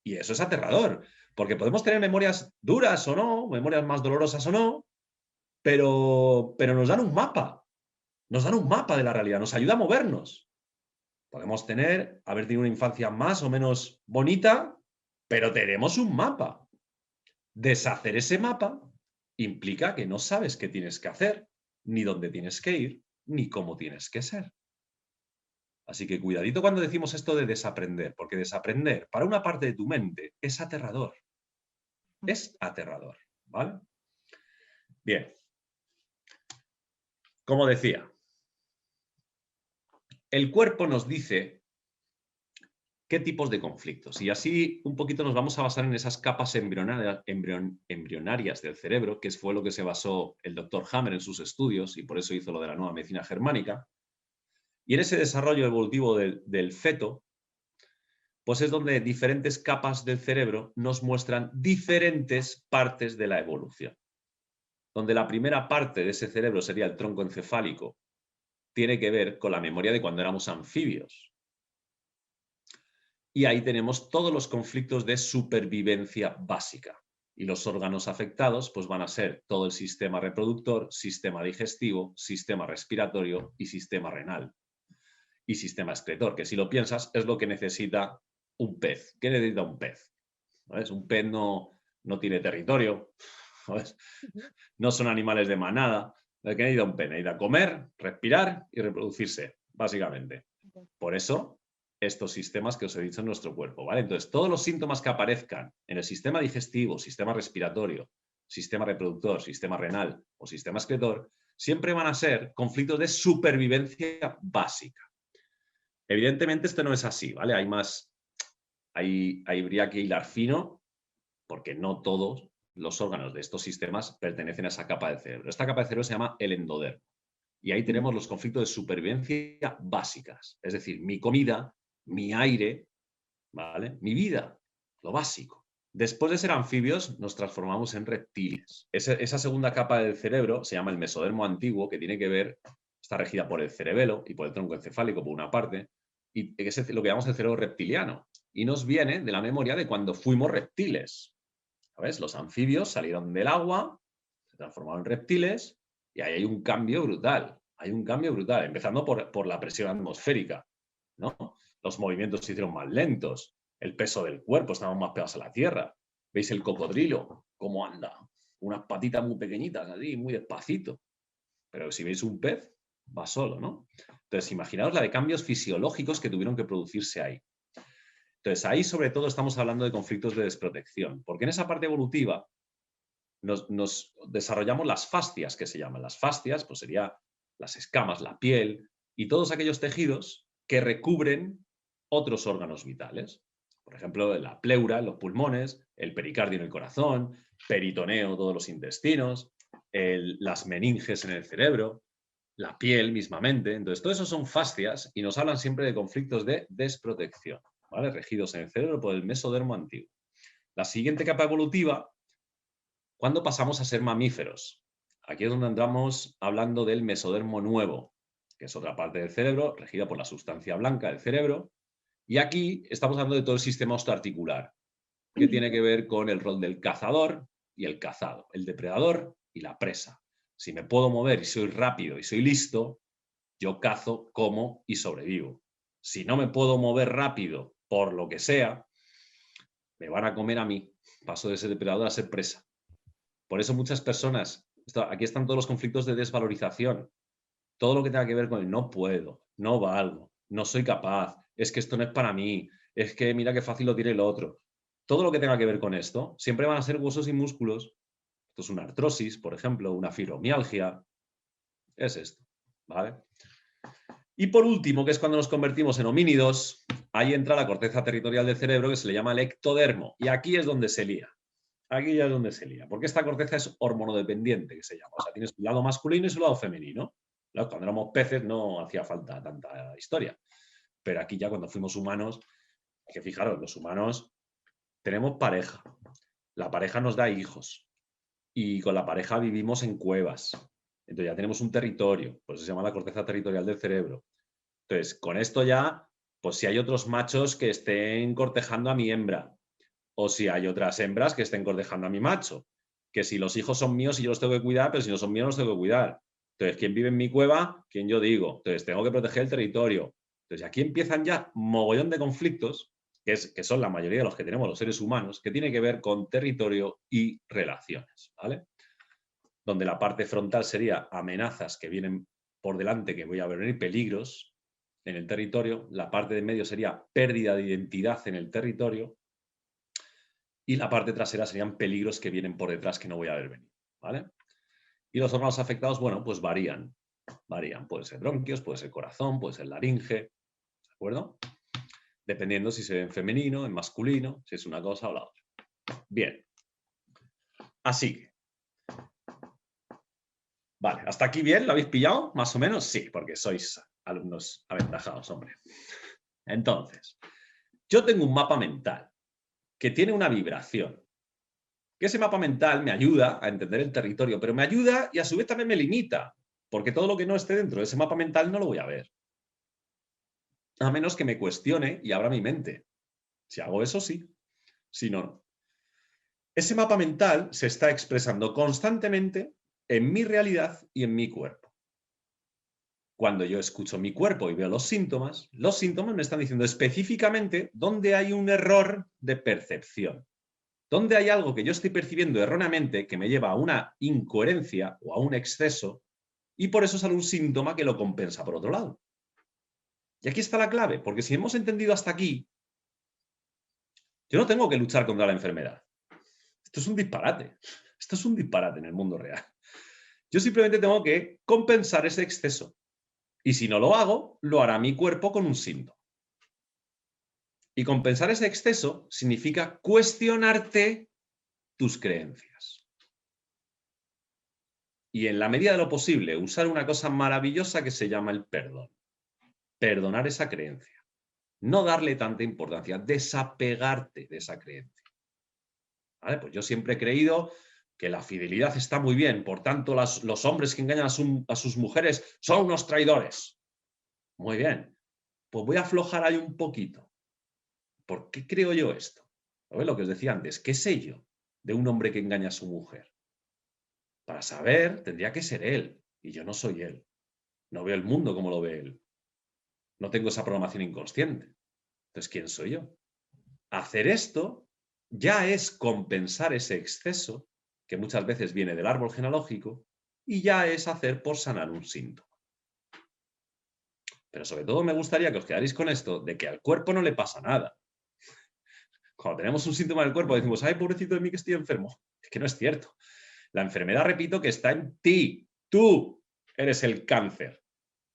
Speaker 1: Y eso es aterrador, porque podemos tener memorias duras o no, memorias más dolorosas o no, pero nos dan un mapa de la realidad, nos ayuda a movernos. Podemos haber tenido una infancia más o menos bonita, pero tenemos un mapa. Deshacer ese mapa implica que no sabes qué tienes que hacer, ni dónde tienes que ir, ni cómo tienes que ser. Así que cuidadito cuando decimos esto de desaprender, porque desaprender para una parte de tu mente es aterrador. Es aterrador, ¿vale? Bien. Como decía, el cuerpo nos dice ¿Qué tipos de conflictos? Y así un poquito nos vamos a basar en esas capas embrionarias del cerebro, que fue lo que se basó el doctor Hammer en sus estudios, y por eso hizo lo de la nueva medicina germánica. Y en ese desarrollo evolutivo del feto, pues es donde diferentes capas del cerebro nos muestran diferentes partes de la evolución. Donde la primera parte de ese cerebro sería el tronco encefálico, tiene que ver con la memoria de cuando éramos anfibios. Y ahí tenemos todos los conflictos de supervivencia básica. Y los órganos afectados pues van a ser todo el sistema reproductor, sistema digestivo, sistema respiratorio y sistema renal. Y sistema excretor, que si lo piensas es lo que necesita un pez. ¿Qué necesita un pez? ¿Sabes? Un pez no tiene territorio, ¿sabes? No son animales de manada. ¿Qué necesita un pez? Necesita comer, respirar y reproducirse, básicamente. Por eso, estos sistemas que os he dicho en nuestro cuerpo, ¿vale? Entonces, todos los síntomas que aparezcan en el sistema digestivo, sistema respiratorio, sistema reproductor, sistema renal o sistema excretor, siempre van a ser conflictos de supervivencia básica. Evidentemente, esto no es así, ¿vale? Habría que hilar fino, porque no todos los órganos de estos sistemas pertenecen a esa capa del cerebro. Esta capa del cerebro se llama el endodermo. Y ahí tenemos los conflictos de supervivencia básicas, es decir, mi comida, mi aire, ¿vale? Mi vida, lo básico. Después de ser anfibios, nos transformamos en reptiles. Esa segunda capa del cerebro se llama el mesodermo antiguo, que tiene que ver, está regida por el cerebelo y por el tronco encefálico, por una parte, y es lo que llamamos el cerebro reptiliano. Y nos viene de la memoria de cuando fuimos reptiles. ¿Sabes? Los anfibios salieron del agua, se transformaron en reptiles, y ahí hay un cambio brutal. Hay un cambio brutal, empezando por la presión atmosférica, ¿no? Los movimientos se hicieron más lentos, el peso del cuerpo, estamos más pegados a la tierra. ¿Veis el cocodrilo? ¿Cómo anda? Unas patitas muy pequeñitas, así, muy despacito. Pero si veis un pez, va solo, ¿no? Entonces, imaginaos la de cambios fisiológicos que tuvieron que producirse ahí. Entonces, ahí sobre todo estamos hablando de conflictos de desprotección, porque en esa parte evolutiva nos desarrollamos las fascias, que se llaman. Las fascias, pues serían las escamas, la piel y todos aquellos tejidos que recubren otros órganos vitales. Por ejemplo, la pleura en los pulmones, el pericardio en el corazón, peritoneo, todos los intestinos, las meninges en el cerebro, la piel mismamente. Entonces, todo eso son fascias y nos hablan siempre de conflictos de desprotección, ¿vale? Regidos en el cerebro por el mesodermo antiguo. La siguiente capa evolutiva, ¿cuándo pasamos a ser mamíferos? Aquí es donde andamos hablando del mesodermo nuevo, que es otra parte del cerebro, regida por la sustancia blanca del cerebro. Y aquí estamos hablando de todo el sistema osteoarticular, que tiene que ver con el rol del cazador y el cazado, el depredador y la presa. Si me puedo mover y soy rápido y soy listo, yo cazo, como y sobrevivo. Si no me puedo mover rápido por lo que sea, me van a comer a mí. Paso de ser depredador a ser presa. Por eso muchas personas, aquí están todos los conflictos de desvalorización. Todo lo que tenga que ver con el no puedo, no valgo, no soy capaz, es que esto no es para mí, es que mira qué fácil lo tiene el otro. Todo lo que tenga que ver con esto, siempre van a ser huesos y músculos. Esto es una artrosis, por ejemplo, una fibromialgia. Es esto, ¿vale? Y por último, que es cuando nos convertimos en homínidos, ahí entra la corteza territorial del cerebro que se le llama el ectodermo. Y aquí es donde se lía. Aquí ya es donde se lía. Porque esta corteza es hormonodependiente, que se llama. O sea, tienes su lado masculino y su lado femenino. Claro, cuando éramos peces no hacía falta tanta historia. Pero aquí ya cuando fuimos humanos, que fijaros, los humanos tenemos pareja. La pareja nos da hijos. Y con la pareja vivimos en cuevas. Entonces ya tenemos un territorio. Pues se llama la corteza territorial del cerebro. Entonces, con esto ya, pues si hay otros machos que estén cortejando a mi hembra, o si hay otras hembras que estén cortejando a mi macho, que si los hijos son míos y yo los tengo que cuidar, pero si no son míos los tengo que cuidar. Entonces, ¿quién vive en mi cueva? ¿Quién yo digo? Entonces, tengo que proteger el territorio. Entonces, aquí empiezan ya mogollón de conflictos, que son la mayoría de los que tenemos los seres humanos, que tiene que ver con territorio y relaciones, ¿vale? Donde la parte frontal sería amenazas que vienen por delante, que voy a ver peligros en el territorio. La parte de medio sería pérdida de identidad en el territorio. Y la parte trasera serían peligros que vienen por detrás que no voy a ver venir, ¿vale? Y los órganos afectados, bueno, pues varían. Varían. Puede ser bronquios, puede ser corazón, puede ser laringe, ¿de acuerdo? dependiendo si se ve en femenino, en masculino, si es una cosa o la otra. Bien. Así que, vale, ¿hasta aquí bien? ¿Lo habéis pillado? ¿Más o menos? Sí, porque sois alumnos aventajados, hombre. Entonces, yo tengo un mapa mental que tiene una vibración. Que ese mapa mental me ayuda a entender el territorio, pero me ayuda y a su vez también me limita, porque todo lo que no esté dentro de ese mapa mental no lo voy a ver. A menos que me cuestione y abra mi mente. Si hago eso, sí. Si no, no. Ese mapa mental se está expresando constantemente en mi realidad y en mi cuerpo. Cuando yo escucho mi cuerpo y veo los síntomas me están diciendo específicamente dónde hay un error de percepción. Dónde hay algo que yo estoy percibiendo erróneamente que me lleva a una incoherencia o a un exceso y por eso sale un síntoma que lo compensa por otro lado. Y aquí está la clave, porque si hemos entendido hasta aquí, yo no tengo que luchar contra la enfermedad. Esto es un disparate. Esto es un disparate en el mundo real. Yo simplemente tengo que compensar ese exceso. Y si no lo hago, lo hará mi cuerpo con un síntoma. Y compensar ese exceso significa cuestionarte tus creencias. Y en la medida de lo posible, usar una cosa maravillosa que se llama el perdón. Perdonar esa creencia. No darle tanta importancia, desapegarte de esa creencia. ¿Vale? Pues yo siempre he creído que la fidelidad está muy bien, por tanto los hombres que engañan a sus mujeres son unos traidores. Muy bien, pues voy a aflojar ahí un poquito. ¿Por qué creo yo esto? ¿Sabes lo que os decía antes? ¿Qué sé yo de un hombre que engaña a su mujer? Para saber, tendría que ser él, y yo no soy él. No veo el mundo como lo ve él. No tengo esa programación inconsciente. Entonces, ¿quién soy yo? Hacer esto ya es compensar ese exceso, que muchas veces viene del árbol genealógico, y ya es hacer por sanar un síntoma. Pero sobre todo me gustaría que os quedaréis con esto, de que al cuerpo no le pasa nada. Cuando tenemos un síntoma del cuerpo decimos, ay, pobrecito de mí que estoy enfermo. Es que no es cierto. La enfermedad, repito, que está en ti. Tú eres el cáncer.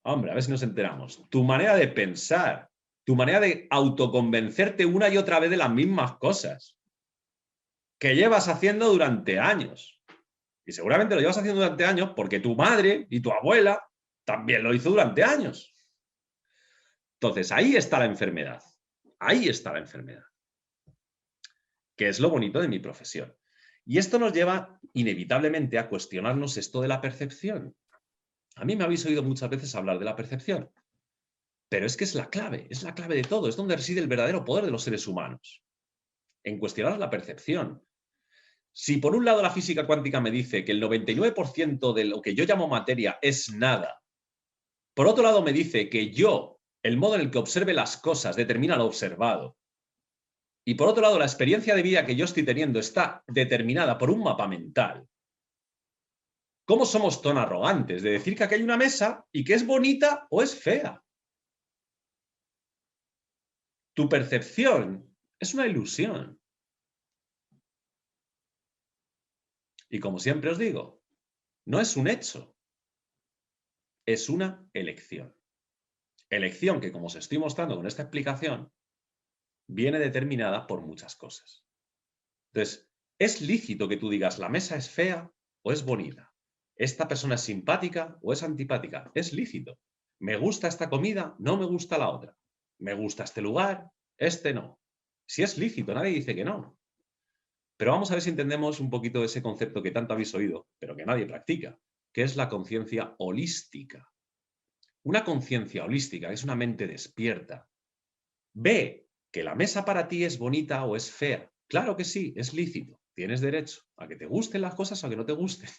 Speaker 1: Hombre, a ver si nos enteramos. Tu manera de pensar, tu manera de autoconvencerte una y otra vez de las mismas cosas que llevas haciendo durante años. Y seguramente lo llevas haciendo durante años porque tu madre y tu abuela también lo hizo durante años. Entonces, ahí está la enfermedad. Ahí está la enfermedad. Que es lo bonito de mi profesión. Y esto nos lleva inevitablemente a cuestionarnos esto de la percepción. A mí me habéis oído muchas veces hablar de la percepción, pero es que es la clave de todo, es donde reside el verdadero poder de los seres humanos, en cuestionar la percepción. Si por un lado la física cuántica me dice que el 99% de lo que yo llamo materia es nada, por otro lado me dice que yo, el modo en el que observe las cosas determina lo observado, y por otro lado la experiencia de vida que yo estoy teniendo está determinada por un mapa mental, ¿cómo somos tan arrogantes de decir que aquí hay una mesa y que es bonita o es fea? Tu percepción es una ilusión. Y como siempre os digo, no es un hecho, es una elección. Elección que, como os estoy mostrando con esta explicación, viene determinada por muchas cosas. Entonces, es lícito que tú digas, la mesa es fea o es bonita. Esta persona es simpática o es antipática. Es lícito. Me gusta esta comida, no me gusta la otra. Me gusta este lugar, este no. Si es lícito, nadie dice que no. Pero vamos a ver si entendemos un poquito ese concepto que tanto habéis oído, pero que nadie practica, que es la conciencia holística. Una conciencia holística es una mente despierta. Ve que la mesa para ti es bonita o es fea. Claro que sí, es lícito. Tienes derecho a que te gusten las cosas o a que no te gusten.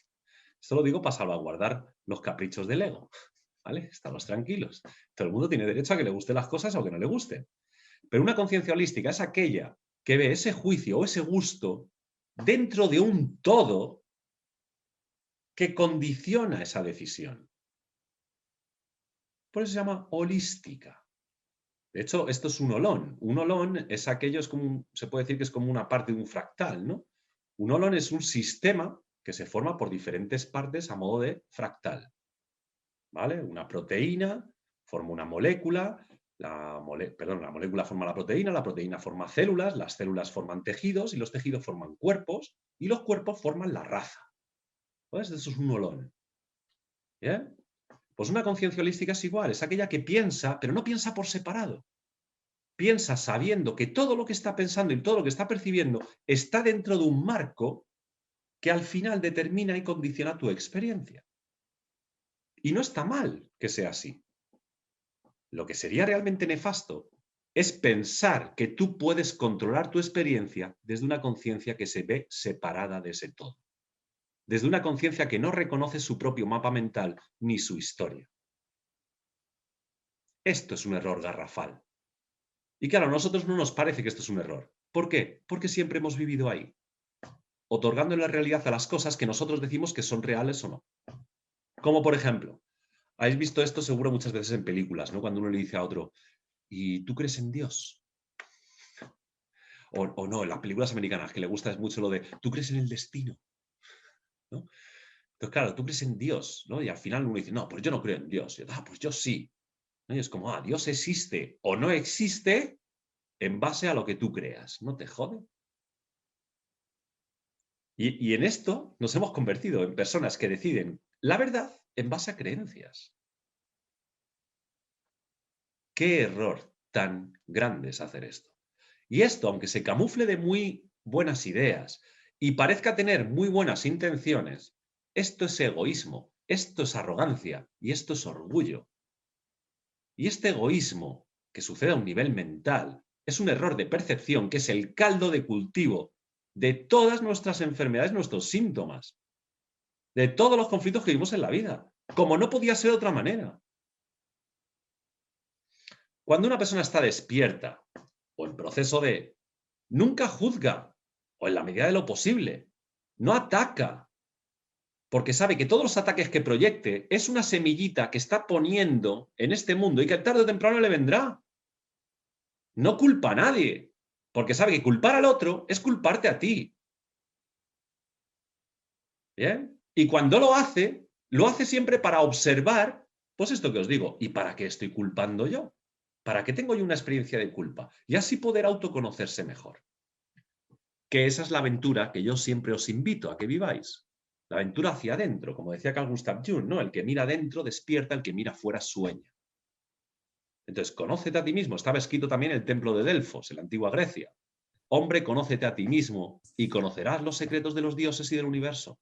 Speaker 1: Esto lo digo para salvaguardar los caprichos del ego. ¿Vale? Estamos tranquilos. Todo el mundo tiene derecho a que le gusten las cosas o que no le gusten. Pero una conciencia holística es aquella que ve ese juicio o ese gusto dentro de un todo que condiciona esa decisión. Por eso se llama holística. De hecho, esto es un holón. Un holón es aquello, es como, se puede decir que es como una parte de un fractal, ¿no? Un holón es un sistema que se forma por diferentes partes a modo de fractal. ¿Vale? Una proteína forma una molécula, la molécula forma la proteína forma células, las células forman tejidos y los tejidos forman cuerpos y los cuerpos forman la raza. ¿Pues? Eso es un holón. ¿Bien? Pues una conciencia holística es igual, es aquella que piensa, pero no piensa por separado. Piensa sabiendo que todo lo que está pensando y todo lo que está percibiendo está dentro de un marco que al final determina y condiciona tu experiencia. Y no está mal que sea así. Lo que sería realmente nefasto es pensar que tú puedes controlar tu experiencia desde una conciencia que se ve separada de ese todo. Desde una conciencia que no reconoce su propio mapa mental ni su historia. Esto es un error garrafal. Y claro, a nosotros no nos parece que esto es un error. ¿Por qué? Porque siempre hemos vivido ahí, otorgando la realidad a las cosas que nosotros decimos que son reales o no. Como por ejemplo, habéis visto esto seguro muchas veces en películas, ¿no? Cuando uno le dice a otro, ¿y tú crees en Dios? O no, en las películas americanas, que le gusta mucho lo de, ¿tú crees en el destino? ¿No? Entonces, claro, tú crees en Dios, ¿no? Y al final uno dice, no, pues yo no creo en Dios. Y yo, pues yo sí. ¿No? Y es como, Dios existe o no existe en base a lo que tú creas. ¿No te jode? Y en esto nos hemos convertido en personas que deciden la verdad en base a creencias. ¿Qué error tan grande es hacer esto? Y esto, aunque se camufle de muy buenas ideas y parezca tener muy buenas intenciones, esto es egoísmo, esto es arrogancia y esto es orgullo. Y este egoísmo, que sucede a un nivel mental, es un error de percepción que es el caldo de cultivo de todas nuestras enfermedades, nuestros síntomas, de todos los conflictos que vivimos en la vida, como no podía ser de otra manera. Cuando una persona está despierta o en proceso de, nunca juzga, o en la medida de lo posible, no ataca, porque sabe que todos los ataques que proyecte es una semillita que está poniendo en este mundo y que tarde o temprano le vendrá. No culpa a nadie, porque sabe que culpar al otro es culparte a ti. ¿Bien? Y cuando lo hace siempre para observar, pues esto que os digo, ¿y para qué estoy culpando yo? ¿Para qué tengo yo una experiencia de culpa? Y así poder autoconocerse mejor. Que esa es la aventura que yo siempre os invito a que viváis. La aventura hacia adentro, como decía Carl Gustav Jung, ¿no? El que mira adentro despierta, el que mira afuera sueña. Entonces, conócete a ti mismo. Estaba escrito también en el templo de Delfos, en la antigua Grecia. Hombre, conócete a ti mismo y conocerás los secretos de los dioses y del universo.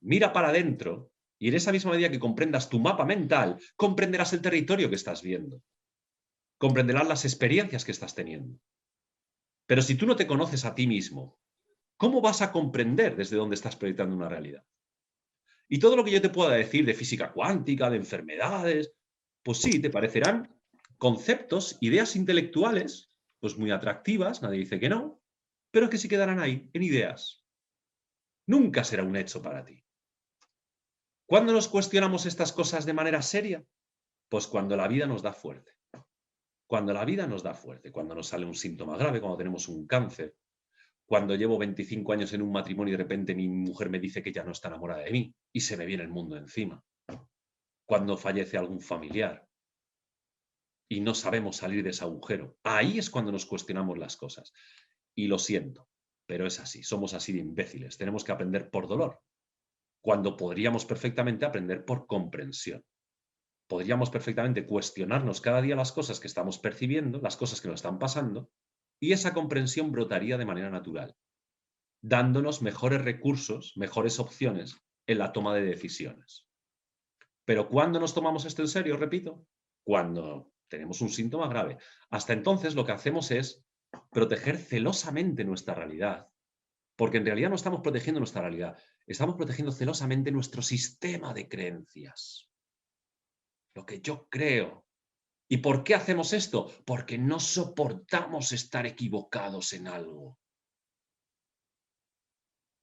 Speaker 1: Mira para adentro y en esa misma medida que comprendas tu mapa mental, comprenderás el territorio que estás viendo. Comprenderás las experiencias que estás teniendo. Pero si tú no te conoces a ti mismo, ¿cómo vas a comprender desde dónde estás proyectando una realidad? Y todo lo que yo te pueda decir de física cuántica, de enfermedades, pues sí, te parecerán conceptos, ideas intelectuales, pues muy atractivas, nadie dice que no, pero que se quedarán ahí, en ideas. Nunca será un hecho para ti. ¿Cuándo nos cuestionamos estas cosas de manera seria? Pues cuando la vida nos da fuerte. Cuando la vida nos da fuerte, cuando nos sale un síntoma grave, cuando tenemos un cáncer, cuando llevo 25 años en un matrimonio y de repente mi mujer me dice que ya no está enamorada de mí y se me viene el mundo encima. Cuando fallece algún familiar y no sabemos salir de ese agujero. Ahí es cuando nos cuestionamos las cosas. Y lo siento, pero es así. Somos así de imbéciles. Tenemos que aprender por dolor, cuando podríamos perfectamente aprender por comprensión. Podríamos perfectamente cuestionarnos cada día las cosas que estamos percibiendo, las cosas que nos están pasando, y esa comprensión brotaría de manera natural, dándonos mejores recursos, mejores opciones en la toma de decisiones. Pero ¿cuándo nos tomamos esto en serio? Repito, cuando tenemos un síntoma grave. Hasta entonces lo que hacemos es proteger celosamente nuestra realidad, porque en realidad no estamos protegiendo nuestra realidad, estamos protegiendo celosamente nuestro sistema de creencias, lo que yo creo. ¿Y por qué hacemos esto? Porque no soportamos estar equivocados en algo.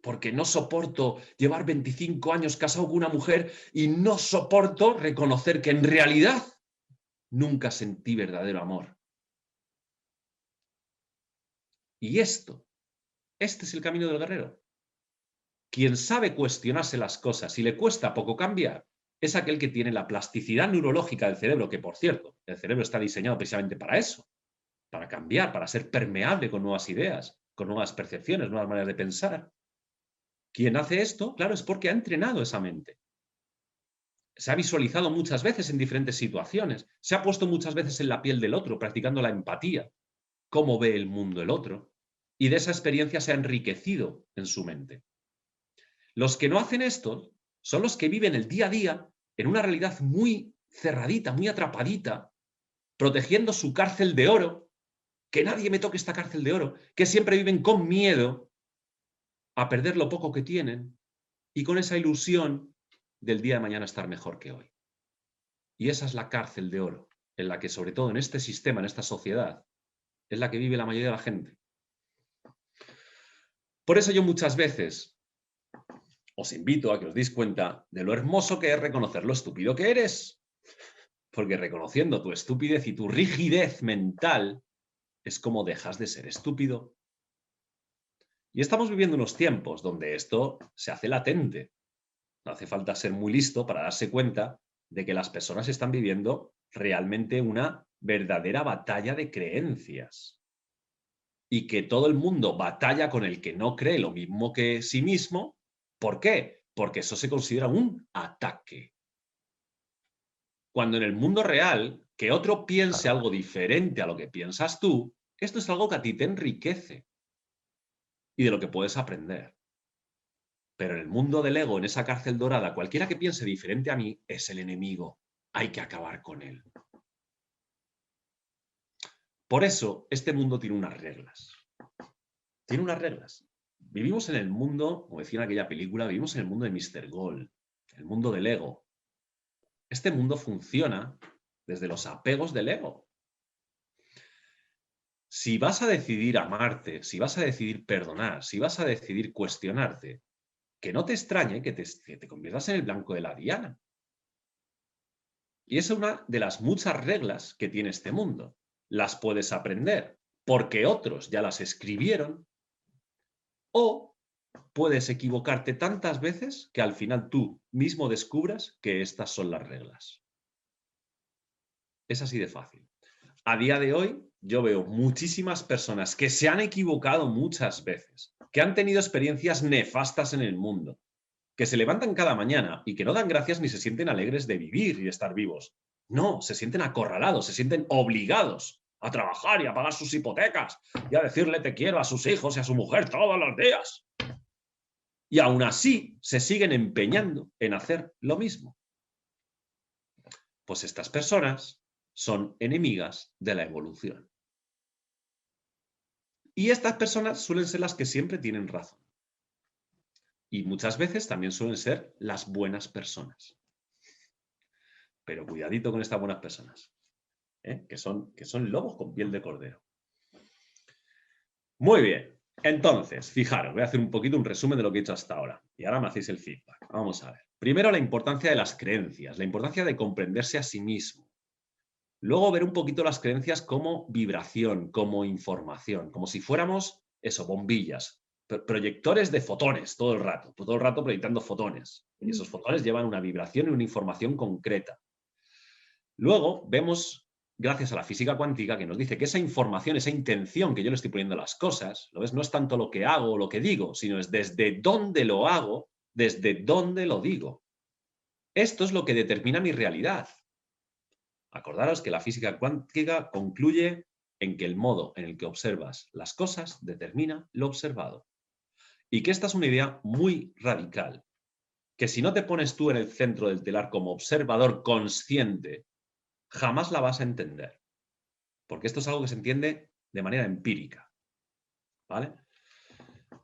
Speaker 1: Porque no soporto llevar 25 años casado con una mujer y no soporto reconocer que en realidad nunca sentí verdadero amor. Y este es el camino del guerrero. Quien sabe cuestionarse las cosas y le cuesta poco cambiar, es aquel que tiene la plasticidad neurológica del cerebro, que por cierto, el cerebro está diseñado precisamente para eso, para cambiar, para ser permeable con nuevas ideas, con nuevas percepciones, nuevas maneras de pensar. Quien hace esto, claro, es porque ha entrenado esa mente. Se ha visualizado muchas veces en diferentes situaciones, se ha puesto muchas veces en la piel del otro, practicando la empatía, cómo ve el mundo el otro, y de esa experiencia se ha enriquecido en su mente. Los que no hacen esto son los que viven el día a día en una realidad muy cerradita, muy atrapadita, protegiendo su cárcel de oro, que nadie me toque esta cárcel de oro, que siempre viven con miedo a perder lo poco que tienen y con esa ilusión del día de mañana estar mejor que hoy. Y esa es la cárcel de oro, en la que sobre todo en este sistema, en esta sociedad, es la que vive la mayoría de la gente. Por eso yo muchas veces os invito a que os deis cuenta de lo hermoso que es reconocer lo estúpido que eres. Porque reconociendo tu estupidez y tu rigidez mental, es como dejas de ser estúpido. Y estamos viviendo unos tiempos donde esto se hace latente. No hace falta ser muy listo para darse cuenta de que las personas están viviendo realmente una verdadera batalla de creencias. Y que todo el mundo batalla con el que no cree lo mismo que sí mismo. ¿Por qué? Porque eso se considera un ataque. Cuando en el mundo real, que otro piense algo diferente a lo que piensas tú, esto es algo que a ti te enriquece y de lo que puedes aprender. Pero en el mundo del ego, en esa cárcel dorada, cualquiera que piense diferente a mí es el enemigo. Hay que acabar con él. Por eso, este mundo tiene unas reglas. Tiene unas reglas. Vivimos en el mundo, como decía en aquella película, vivimos en el mundo de Mr. Gold, el mundo del ego. Este mundo funciona desde los apegos del ego. Si vas a decidir amarte, si vas a decidir perdonar, si vas a decidir cuestionarte, que no te extrañe que te conviertas en el blanco de la diana. Y es una de las muchas reglas que tiene este mundo. Las puedes aprender porque otros ya las escribieron, o puedes equivocarte tantas veces que al final tú mismo descubras que estas son las reglas. Es así de fácil. A día de hoy, yo veo muchísimas personas que se han equivocado muchas veces, que han tenido experiencias nefastas en el mundo, que se levantan cada mañana y que no dan gracias ni se sienten alegres de vivir y de estar vivos. No, se sienten acorralados, se sienten obligados a trabajar y a pagar sus hipotecas y a decirle te quiero a sus hijos y a su mujer todos los días. Y aún así se siguen empeñando en hacer lo mismo. Pues estas personas son enemigas de la evolución. Y estas personas suelen ser las que siempre tienen razón. Y muchas veces también suelen ser las buenas personas. Pero cuidadito con estas buenas personas, que son lobos con piel de cordero. Muy bien. Entonces, fijaros, voy a hacer un poquito un resumen de lo que he hecho hasta ahora. Y ahora me hacéis el feedback. Vamos a ver. Primero, la importancia de las creencias, la importancia de comprenderse a sí mismo. Luego, ver un poquito las creencias como vibración, como información, como si fuéramos, eso, bombillas, proyectores de fotones todo el rato proyectando fotones. Y esos fotones llevan una vibración y una información concreta. Luego, vemos, gracias a la física cuántica, que nos dice que esa información, esa intención que yo le estoy poniendo a las cosas, ¿lo ves? No es tanto lo que hago o lo que digo, sino es desde dónde lo hago, desde dónde lo digo. Esto es lo que determina mi realidad. Acordaros que la física cuántica concluye en que el modo en el que observas las cosas determina lo observado. Y que esta es una idea muy radical, que si no te pones tú en el centro del telar como observador consciente, jamás la vas a entender. Porque esto es algo que se entiende de manera empírica. ¿Vale?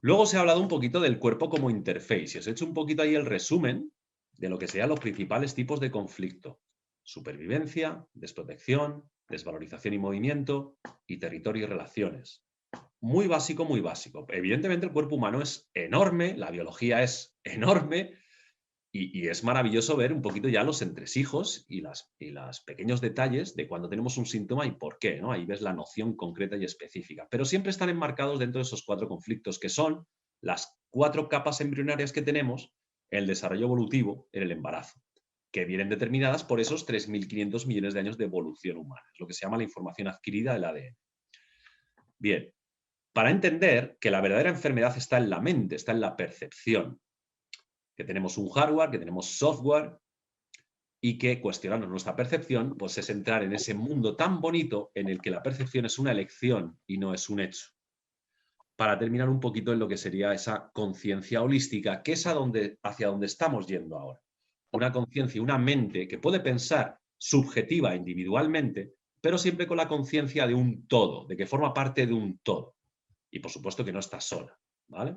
Speaker 1: Luego se ha hablado un poquito del cuerpo como interface. Y os he hecho un poquito ahí el resumen de lo que serían los principales tipos de conflicto. Supervivencia, desprotección, desvalorización y movimiento, y territorio y relaciones. Muy básico, muy básico. Evidentemente el cuerpo humano es enorme, la biología es enorme, y es maravilloso ver un poquito ya los entresijos y los pequeños detalles de cuando tenemos un síntoma y por qué, ¿no? Ahí ves la noción concreta y específica. Pero siempre están enmarcados dentro de esos 4 conflictos, que son las 4 capas embrionarias que tenemos en el desarrollo evolutivo en el embarazo. que vienen determinadas por esos 3.500 millones de años de evolución humana. Es lo que se llama la información adquirida del ADN. Bien, para entender que la verdadera enfermedad está en la mente, está en la percepción, que tenemos un hardware, que tenemos software, y que cuestionando nuestra percepción, pues es entrar en ese mundo tan bonito en el que la percepción es una elección y no es un hecho. Para terminar un poquito en lo que sería esa conciencia holística, que es hacia donde estamos yendo ahora. Una conciencia, una mente que puede pensar subjetiva individualmente, pero siempre con la conciencia de un todo, de que forma parte de un todo. Y por supuesto que no está sola, ¿vale?